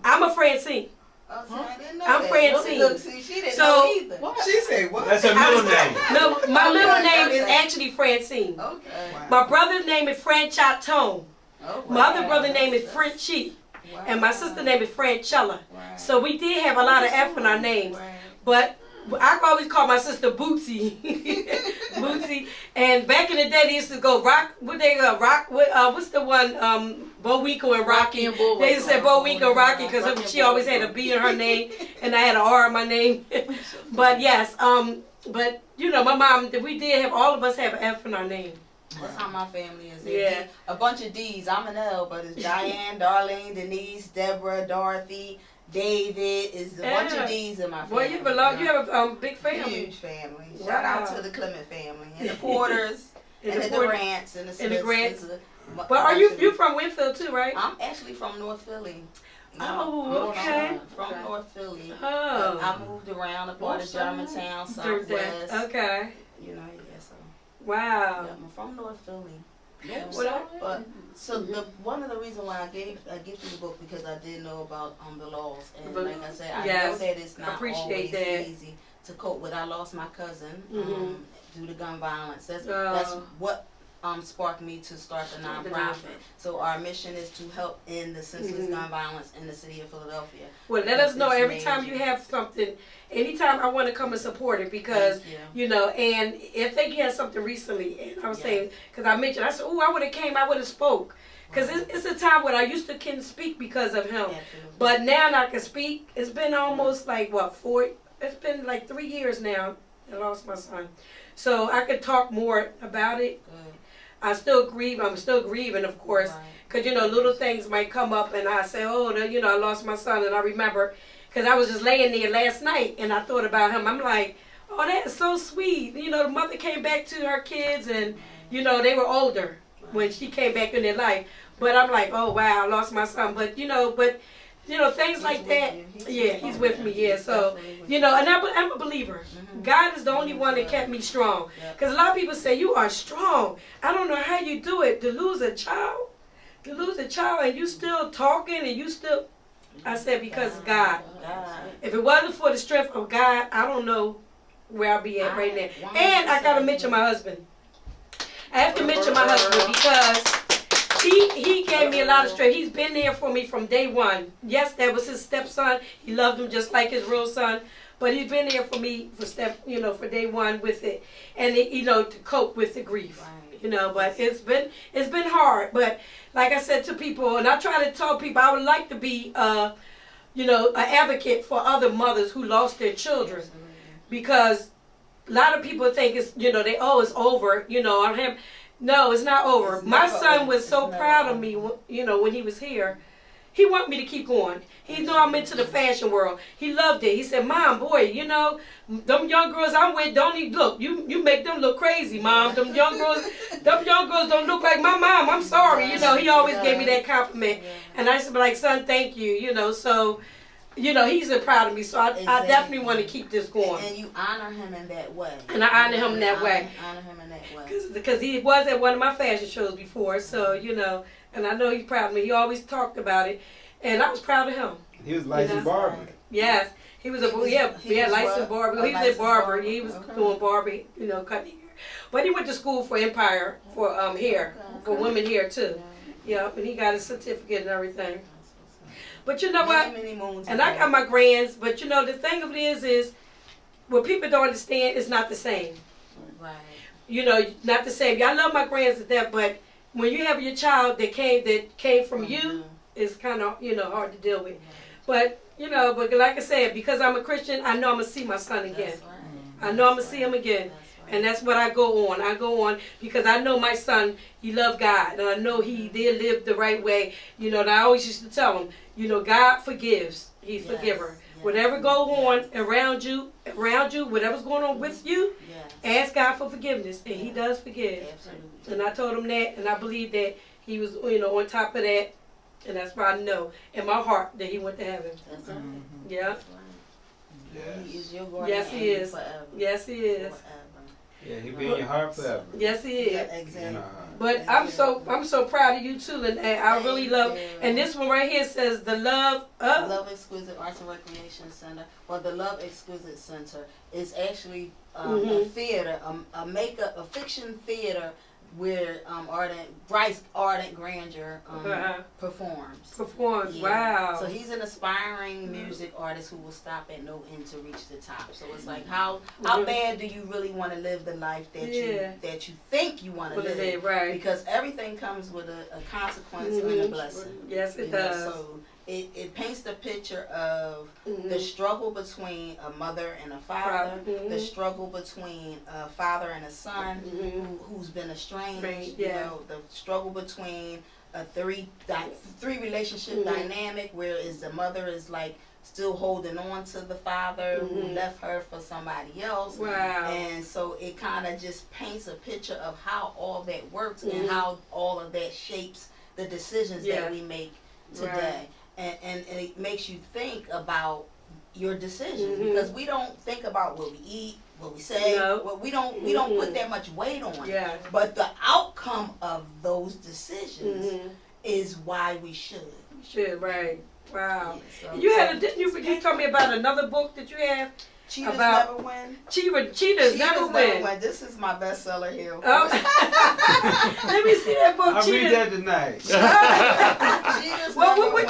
I'm a Francine. Oh, see, I didn't know I'm that. Francine. Look, see, she didn't So- know either. What? She said what? That's a middle name. No, my middle Okay, name is okay. actually Francine. Okay. My brother's name is Franchatone. Oh, My other wow. brother's name is Frenchie. Wow. And my sister's name is Franchella. Wow. So we did have a lot of F in our names. Wow. But I always call my sister Bootsy. Bootsy. And back in the day, they used to go rock. What's the one? Bowinkle and Rocky. and Bullwinkle. They used to say Bowinkle and Rocky because Rocky and she always had a B in her name, and I had an R in my name. But yes, but my mom, we did have, all of us have an F in our name. That's how my family is. Yeah. A bunch of D's. I'm an L, but it's Diane, Darlene, Denise, Deborah, Dorothy, David. Is a bunch of D's in my family. Well, you have a big family. Huge family. Wow. Shout out to the Clement family and the Porters and the Durants and the Smiths. And the Grants. But are you from Winfield too, right? I'm actually from North Philly. Oh, okay. From North Philly. Oh. I moved around a part of Germantown, Southwest. Okay. Yeah, so. Wow. Yeah, I'm from North Philly. Yeah, One of the reasons why I gifted the book, because I did know about the laws, and like I said, I yes. know that it's not always that. easy to cope with. I lost my cousin due to gun violence. That's what sparked me to start the nonprofit. So our mission is to help end the senseless gun violence in the city of Philadelphia. Well, let us know every time you have something. Anytime I want to come and support it, because and if they had something recently, and I was saying, because I mentioned, I said, oh, I would have came, I would have spoke, because it's a time when I used to couldn't speak because of him, but now I can speak. It's been almost like it's been like 3 years now. I lost my son, so I could talk more about it. I still grieve. I'm still grieving, of course, because little things might come up, and I say, oh, I lost my son, and I remember, because I was just laying there last night, and I thought about him. I'm like, oh, that is so sweet. The mother came back to her kids, and they were older when she came back in their life. But I'm like, oh wow, I lost my son. But things like that. Yeah, he's with me. Yeah, so and I'm a believer. God is the only one that kept me strong. Because a lot of people say you are strong. I don't know how you do it to lose a child, and you still talking, and you still. I said because of God. If it wasn't for the strength of God, I don't know where I'll be at right now. And I gotta mention my husband. I have to mention my husband because he gave me a lot of strength. He's been there for me from day one. Yes, that was his stepson. He loved him just like his real son. But he's been there for me for day one with it, and to cope with the grief. But it's been hard. But like I said to people, and I try to tell people, I would like to be an advocate for other mothers who lost their children, because a lot of people think it's it's over. On him. No, it's not over. My son was so proud of me. When he was here, he wanted me to keep going. He knew I'm into the fashion world. He loved it. He said, Mom, boy, them young girls I'm with don't even look. You make them look crazy, Mom. Them young girls don't look like my mom. I'm sorry. He always gave me that compliment. And I used to be like, son, thank you. So, he's proud of me. So I definitely want to keep this going. And you honor him in that way. And I honor him in that way. Honor him in that way. Because he was at one of my fashion shows before. So, and I know he's proud of me. He always talked about it. And I was proud of him. He was licensed barber. Yes. He was licensed barber. He was a barber. He was doing barber, cutting hair. But he went to school for Empire, for hair, for women hair too. Yeah, and he got his certificate and everything. But you know what? And I got my grands, but the thing of it is what people don't understand, it's not the same. Right. Not the same. I love my grands to death, but when you have your child that came from you, it's kind of, hard to deal with. But, but like I said, because I'm a Christian, I know I'm going to see my son again. I know I'm going to see him again. And that's what I go on. I go on because I know my son, he loved God. And I know he did live the right way. And I always used to tell him, God forgives. He's a forgiver. Whatever goes on around you, whatever's going on with you, ask God for forgiveness. And he does forgive. Absolutely. And I told him that, and I believe that he was, on top of that. And that's why I know in my heart that he went to heaven. That's right. Yeah. That's right. Yes. He is your guardian. Yes, he is. Forever. Yes, he is. Forever. Yeah, he be in your heart forever. Yes, he is. Yeah, exactly. But I'm so proud of you too, Lynnette. I really love. And this one right here says the Love Exquisite Arts and Recreation Center, or the Love Exquisite Center, is actually a theater, a fiction theater where Bryce Ardent Grandeur performs. Yeah. Wow. So he's an aspiring music artist who will stop at no end to reach the top. So it's like how bad do you really want to live the life that you think you want to live? Right. Because everything comes with a consequence and a blessing. Yes, it does. So it paints the picture of the struggle between a mother and a father, the struggle between a father and a son who's been estranged, you know, the struggle between a three relationship dynamic, whereas the mother is like still holding on to the father who left her for somebody else. Wow. And so it kind of just paints a picture of how all that works and how all of that shapes the decisions that we make today. And it makes you think about your decisions because we don't think about what we eat, what we say. We don't put that much weight on. Yeah. But the outcome of those decisions is why we should. We should, right. Wow. Yeah, so, You had you told me about another book that you have. Cheaters about Never Win. Cheaters Never Win. This is my bestseller here. Oh. Let me see that book. I'll read that tonight. Cheaters Never Win.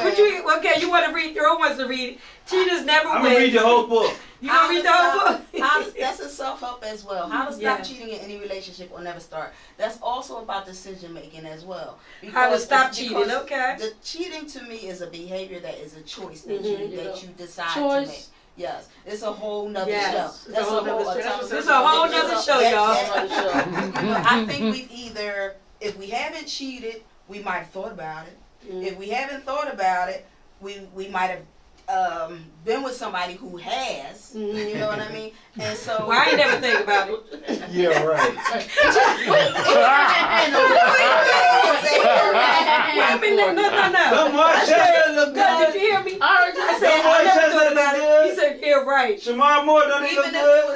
Okay, you want to read? Earl wants to read. Cheaters Never Win. I'm gonna read the whole book. You gonna read the whole book? That's a self-help as well. How to stop cheating in any relationship or never start. That's also about decision making as well. How to stop cheating? Okay. The cheating to me is a behavior that is a choice that you decide to make. Yes, it's a whole nother show. That's a whole nother show, y'all. I think we've either, if we haven't cheated, we might have thought about it. If we haven't thought about it, we might have been with somebody who has. You know what I mean? And so I ain't never think about it. Yeah, right. No. Come on, Chester look Did good. you hear me? I said I never thought about it. He said, yeah, right. Shamar Moore, don't he look even if good? it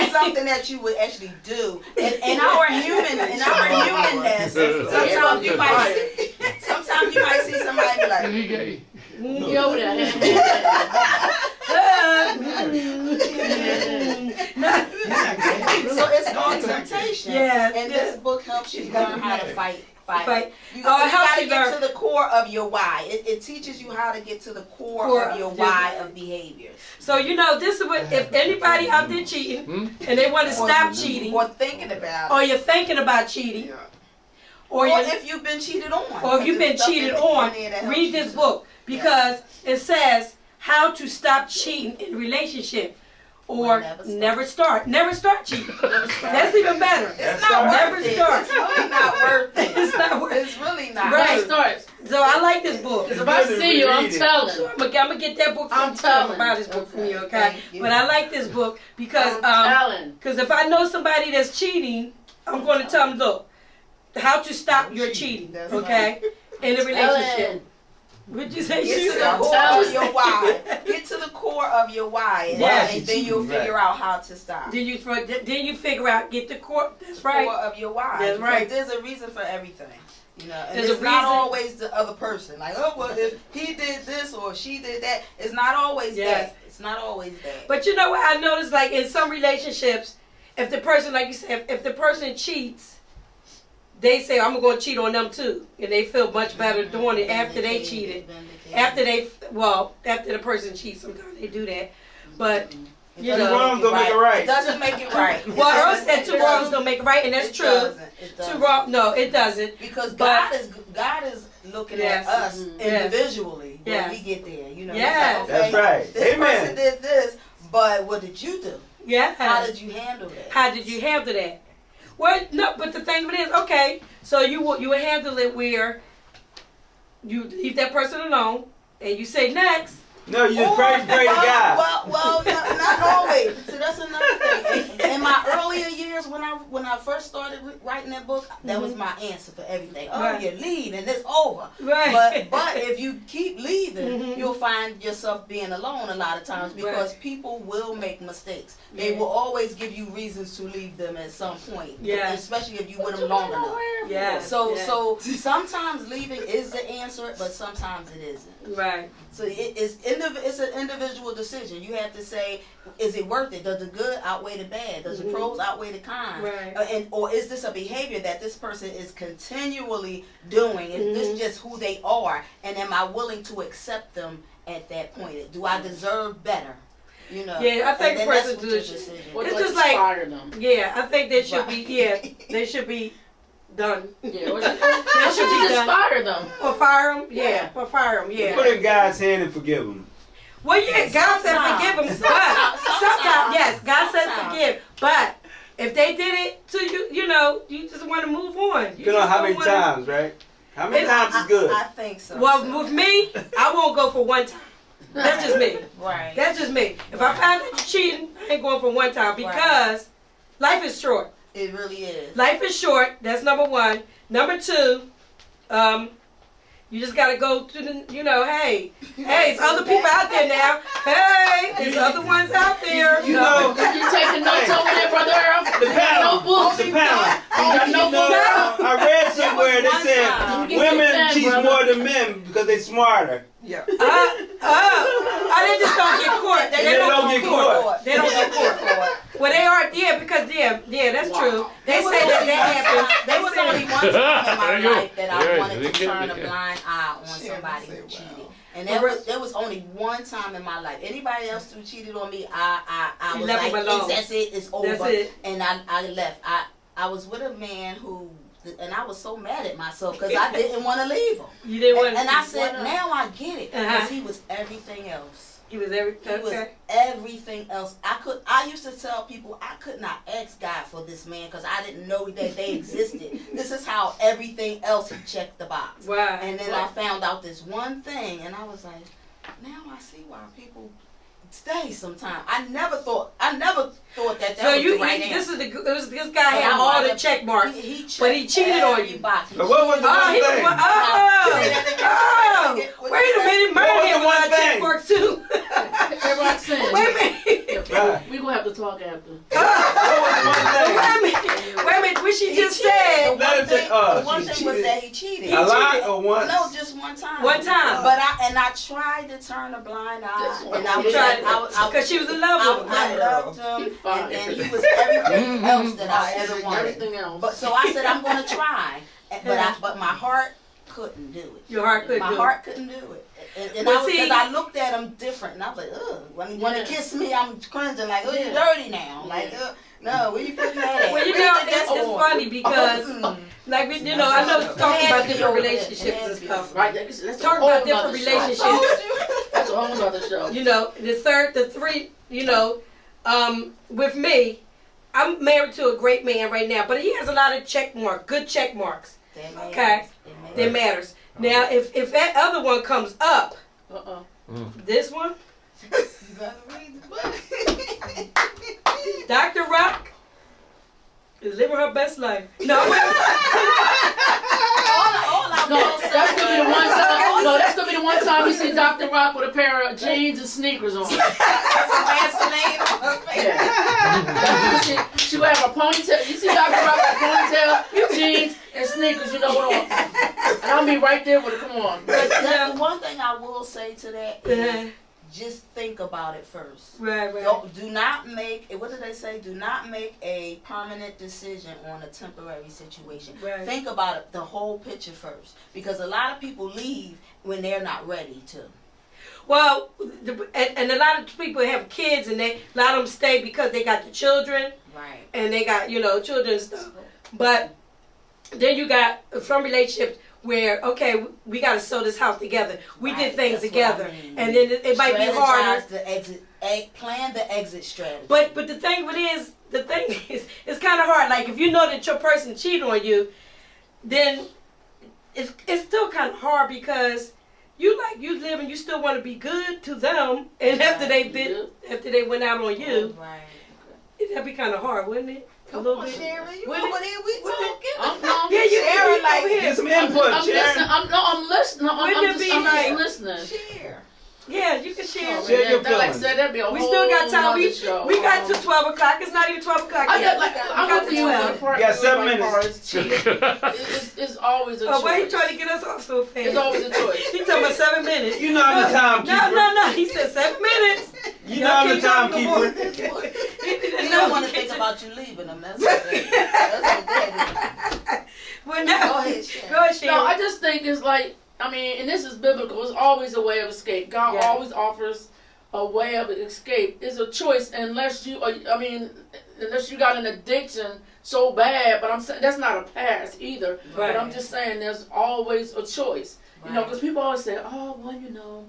was something that you would actually do, in our humanness, sometimes you might see somebody be like, so it's all temptation. Yeah. And this book helps you learn how to fight. You it helps got to you get learn. to the core of your why. It teaches you how to get to the core of your why of behaviors. So this is what, if anybody out there cheating and they want to stop cheating, or thinking about it, or you're thinking about cheating, or if you've been cheated on, or if you've been cheated on, read this book because it says how to stop cheating in a relationship. Or never start cheating. That's even better. It's not never worth it. start. It's really not worth it. It's not worth it. It's really not. Right. Start. So I like this book. If I see you, I'm telling. So I'm gonna get that book. I'm telling. About this book from you, okay? But I like this book because because if I know somebody that's cheating, I'm going to tell them, look, how to stop your cheating, okay? In a relationship. What'd you say? Get to the core of your why. Get to the core of your why, and then you'll figure out how to stop. Then you figure out, get the core. That's right. Core of your why. That's right. There's a reason for everything. And There's it's a not reason. always the other person. Like, oh well, if he did this or she did that, it's not always that. It's not always that. But you know what I noticed? Like in some relationships, if the person, like you said, if the person cheats, they say, I'm going to cheat on them too. And they feel much better doing it after they cheated. After the person cheats, sometimes they do that. But, Two wrongs don't make it right. It doesn't make it right. Well, Earl said two wrongs don't make it right, and that's true. It doesn't. No, it doesn't. Because God is looking at us individually when we get there. Yeah. Like, That's right. This Amen. person did this, but what did you do? Yeah. How did you handle that? How did you handle that? Well, no, but the thing of it is, okay, so you would handle it where you leave that person alone and you say next. No, you just pray to God. Well, not always. So that's another thing. In my earlier years, when I first started writing that book, that was my answer for everything. Oh, you leave and it's over. Right. But if you keep leaving, you'll find yourself being alone a lot of times because people will make mistakes. They will always give you reasons to leave them at some point. Yeah. Especially if you with them long enough. Yeah. So sometimes leaving is the answer, but sometimes it isn't. Right. So it's an individual decision. You have to say, is it worth it? Does the good outweigh the bad? Does the pros outweigh the cons? Right. Or is this a behavior that this person is continually doing? Is this just who they are? And am I willing to accept them at that point? Do I deserve better? Yeah, I think the person decision. It's just like, them. yeah, I think they should be, they should be done. Yeah, or That should be just done. fire them. Or fire them. Yeah, or fire them. Yeah. Put in God's hand and forgive them. Well, yeah, God said forgive them, but sometimes, yes, God said forgive. But if they did it to you, you know, you just want to move on. You know how many times, right? How many times is good? I think so. Well, with me, I won't go for one time. That's just me. Right. That's just me. If I find that you're cheating, I ain't going for one time because life is short. It really is. Life is short. That's number one. Number two, you just gotta go to the, you know, hey, there's other people out there now. Hey, there's other ones out there. You know, You taking notes over there, Brother Earl? the panel. Notebook. The panel. got You no know, book? I read somewhere that one said time. women Pen, cheat brother. more than men because they smarter. Yeah. They just don't get caught. They don't get caught. They don't get caught. Well, they are, because that's true. They say that happens. There was only one time in my There you go. life that I Yeah, wanted they to get turn it, a yeah. blind eye on somebody who cheated. And there was only one time in my life. Anybody else who cheated on me, I You was left like, them alone. that's it, it's over. That's it. And I left. I was with a man who, and I was so mad at myself because I didn't want to leave him. You didn't want And I said, now I get it. Because Uh-huh. he was everything else. He was everything. He was Okay. everything else. I used to tell people I could not ask God for this man because I didn't know that they existed. This is how everything else he checked the box. Wow. And then I found out this one thing, and I was like, now I see why people stay sometimes. I never thought that So was the right answer. this guy had all the check marks, but he cheated on you. But what was the Oh, one he was thing? one. Wait a minute, What mine was had the a lot one of check thing? marks too. Hey, Roxanne. Wait a minute. We gonna have to talk after. Wait a minute, what she just said. Let her say, The one she thing was cheated. that he cheated. A lot or once? No, just one time. One time. But I tried to turn a blind eye, and I was Tried like, because she was in love with him. I loved him, Fine. and he was everything else that I ever wanted. Everything else. But so I said I'm going to try, but my heart couldn't do it. Your heart couldn't My do it. heart couldn't do it. And Well, see- I looked at him different, and I was like, ugh. When he wanted to kiss me, I'm cringing like, oh, you're dirty now. Like, no, where you putting that at? Well, you know, it's funny because, like, I know we're talking about different relationships and stuff. Right, let's Talk a whole about different nother show. relationships. That's a whole other show. The three, with me, I'm married to a great man right now, but he has a lot of good check marks. Okay, that matters. Now, if that other one comes up, this one, You gotta read the book. Dr. Rock is living her best life. No, All I No, will say that's gonna be the one is- time. No, that's gonna be the one time you see Dr. Rock with a pair of jeans and sneakers on. Vaseline on her face. Yeah. She will have a ponytail. You see Dr. Rock with a ponytail, jeans, and sneakers. You know what on? And I'll be right there with it. Come on. But the one thing I will say to that is just think about it first. right. Do not make, what did they say? Do not make a permanent decision on a temporary situation. Right. Think about it, the whole picture first. Because a lot of people leave when they're not ready to. Well, and a lot of people have kids, and a lot of them stay because they got the children, Right. and they got children and stuff. But then you got some relationships where we got to sew this house together. We Right, did things that's what I together, mean. and then it might be harder. Strategize the exit, plan the exit strategy. But the thing is, it's kind of hard. Like if you know that your person cheated on you, then it's still kind of hard because you live and you still want to be good to them, and after they went out on you, Right. that'd be kind of hard, wouldn't it? A little bit. Sharon, you Wouldn't over there, we talking. Yeah, you Sharon, like, Get some input, I'm Sharon. listening. I'm listening. Wouldn't it be I'm like- just listening. Share. Yeah, you can share. Oh, Share man, your like I feelings. said, that'd be a We whole still got time. nother show. We got to 12 o'clock. It's not even 12 o'clock I yet. got like I'm got with to you. 12. Part, You got 7 like, minutes. far as cheating, it's always a choice. Oh, why you trying to get us off so fast? It's always a choice. He talking about 7 minutes. You know I'm the timekeeper. No. He said 7 minutes. You know I'm the timekeeper. You don't want to think about you leaving them. That's what that is. Well, no. Go ahead, Sharon. Go ahead, Sharon. No, I just think it's like, I mean, and this is biblical, it's always a way of escape. God Yeah. always offers a way of escape. It's a choice unless you got an addiction so bad, but I'm saying that's not a pass either. Right. But I'm just saying there's always a choice. You know, because people always say, oh, well, you know,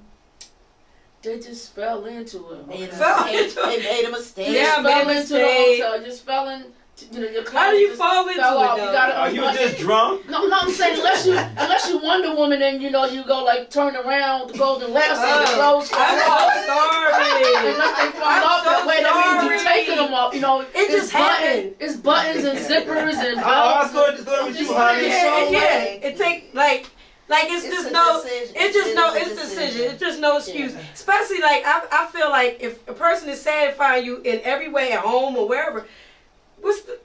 they just fell into it. They Okay. made a mistake. Yeah, You made a fell into the mistake. hotel. Just fell in. You know, your How do you clothes fall just into fell it, off. though? You gotta Are you unbutton just it. drunk? No, I'm saying unless you Wonder Woman and you know you go like turn around the golden lasso and the clothes fall I'm off. so sorry. Unless they fall I'm off so that way, that means sorry. you're taking them off. You know, It just happened. It's buttons and zippers and Oh, I was belts. going with you, just honey. saying. Yeah, it take like it's It's just a no, decision. it's just no, It is a it's decision. decision. It's just no excuse. Especially like I feel like if a person is satisfying you in every way at home or wherever, what's the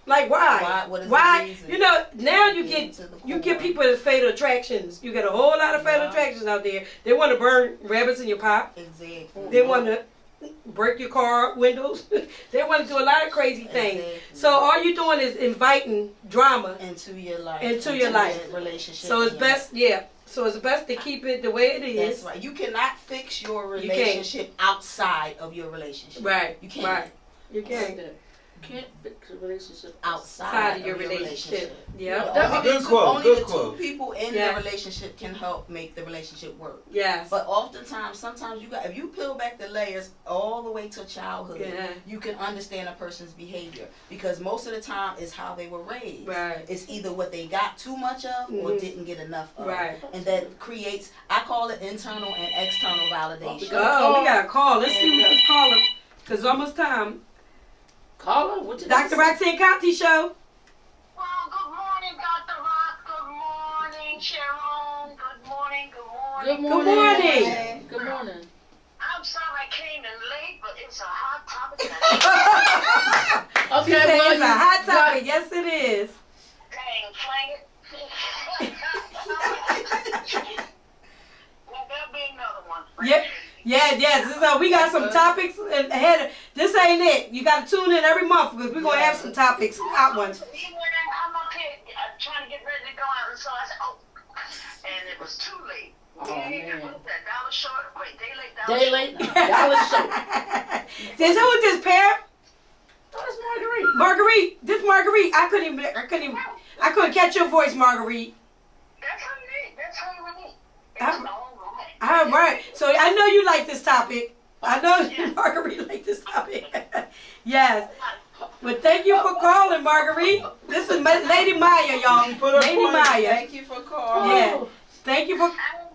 like why? What is Why? the reason? You know, now you Getting get to the you core. get people to fatal attractions. You get a whole lot of fatal attractions out there. They want to burn rabbits in your pot. Exactly. They want to break your car windows. They want to do a lot of crazy things. Exactly. So all you're doing is inviting drama. Into your life. Into your life. your relationship. So it's yeah. best, so it's best to keep it the way it is. That's right. You cannot fix your You can't. relationship outside of your relationship. Right. You can't. Right. You can't. Can't fix a relationship Outside of your relationship. Yeah. That- Good quote, Only good the quote. two people in Yeah. the relationship can help make the relationship work. Yes. But oftentimes, sometimes if you peel back the layers all the way to childhood, Yeah. you can understand a person's behavior because most of the time it's how they were raised. Right. It's either what they got too much of or Mhm. didn't get enough of. Right. And that creates, I call it internal and external validation. Oh, we got a call. Let's see what this caller. Cause it's almost time. Caller, what you Dr. Roxanne Contee Show. Well, good morning, Dr. Rock. Good morning, Sharon. Good morning, good morning. Good Good morning. morning. Good morning. I'm sorry I came in late, but it's a hot topic. She Okay, said well, it's a hot topic. Yes, it is. Dang, flang it. Well, there'll be another one. Yep. Yes. So we got some topics ahead. This ain't it. You got to tune in every month because we're gonna have some topics, hot ones. Even when I'm up here trying to get ready to go out, and so I said, oh, and it was too late. Oh, Yeah, man. what was that? $1 short? Wait, day late, Day late, dollar short. Who is this, Pam? Oh, that's Marguerite. Marguerite. This Marguerite. I couldn't catch your voice, Marguerite. That's her name. That's her name. Ah. It's all right. All right. So I know you like this topic. I know Marguerite like this topic. Yes. But thank you for calling, Marguerite. This is Lady Maya, y'all. Put up Lady one. Maya. Thank you for calling. Yeah. Thank you for. Absolutely.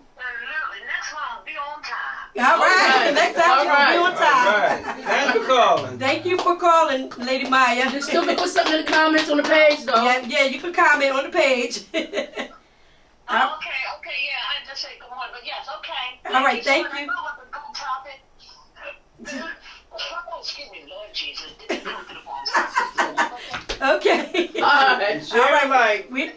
Next one will be on time. All right. right. Next time All you'll be on right. time. All right. Thanks for calling. Thank you for calling, Lady Maya. You still can put something in the comments on the page, though. Yeah, you can comment on the page. Okay, yeah, I just say good morning, but yes, okay. All right, thank I you. know what the good topic. Oh, excuse me, Lord Jesus. Didn't go to the phone. Okay. All right. All Share right. like.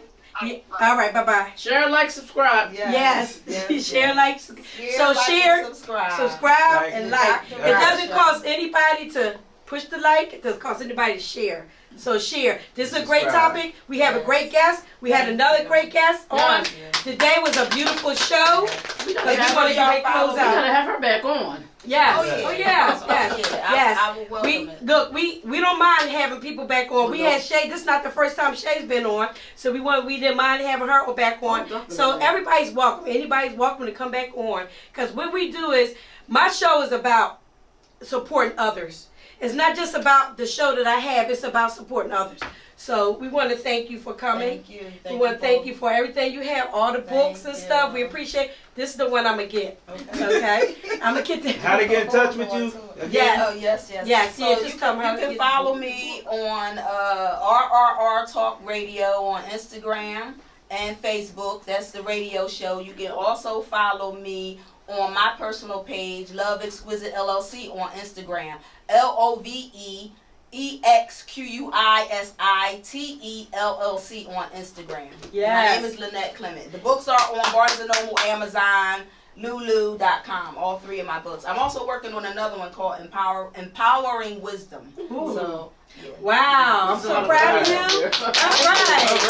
All right. Bye-bye. Share, like, subscribe. Yes. Share, like, so like, share, and subscribe. subscribe, Like and it. like. Dr. It doesn't Rox. cost anybody to push the like. It doesn't cost anybody to share. So share. This is a great Subscribe. topic. We have a great guest. We had another great guest on. Yeah. Today was a beautiful show. We Because gotta we want to get ready to close we gotta out. have her back on. Yes. Oh, yeah. Oh, yes. Yes. Yes. I will welcome it. Look, we don't mind having people back on. We had Shay. This is not the first time Shay's been on, so we didn't mind having her back on. So everybody's welcome. Anybody's welcome to come back on, because what we do is, my show is about supporting others. It's not just about the show that I have. It's about supporting others. So we want to thank you for coming. Thank you. We want to thank you for everything you have, all the books and Thank stuff. you. We appreciate. This is the one I'm gonna get. Okay. Okay, I'm gonna get that. How to get in touch with you? Yes. Oh, yes. Yes, So yeah, just you come can, out you and can get- follow me on RRR Talk Radio on Instagram and Facebook. That's the radio show. You can also follow me on my personal page, Love Exquisite LLC, on Instagram. LOVEXQUISITELLC on Instagram. Yes. My name is Lynnette Clement. The books are on Barnes & Noble, Amazon, Lulu.com, all three of my books. I'm also working on another one called Empowering Wisdom. Ooh. So, yeah. Wow, I'm so proud of you. All right. All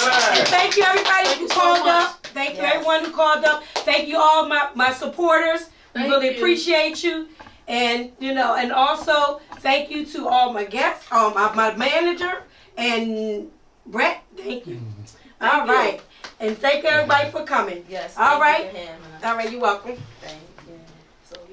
right. And thank you everybody who so called much. up. Thank you Yes. everyone who called up. Thank you all my supporters. We Thank really you. appreciate you. And and also thank you to all my guests, my manager, And Brett, thank you. Thank All right. And thank everybody for coming. Yes. All thank you right. for having us. All right, you're welcome. Thank you.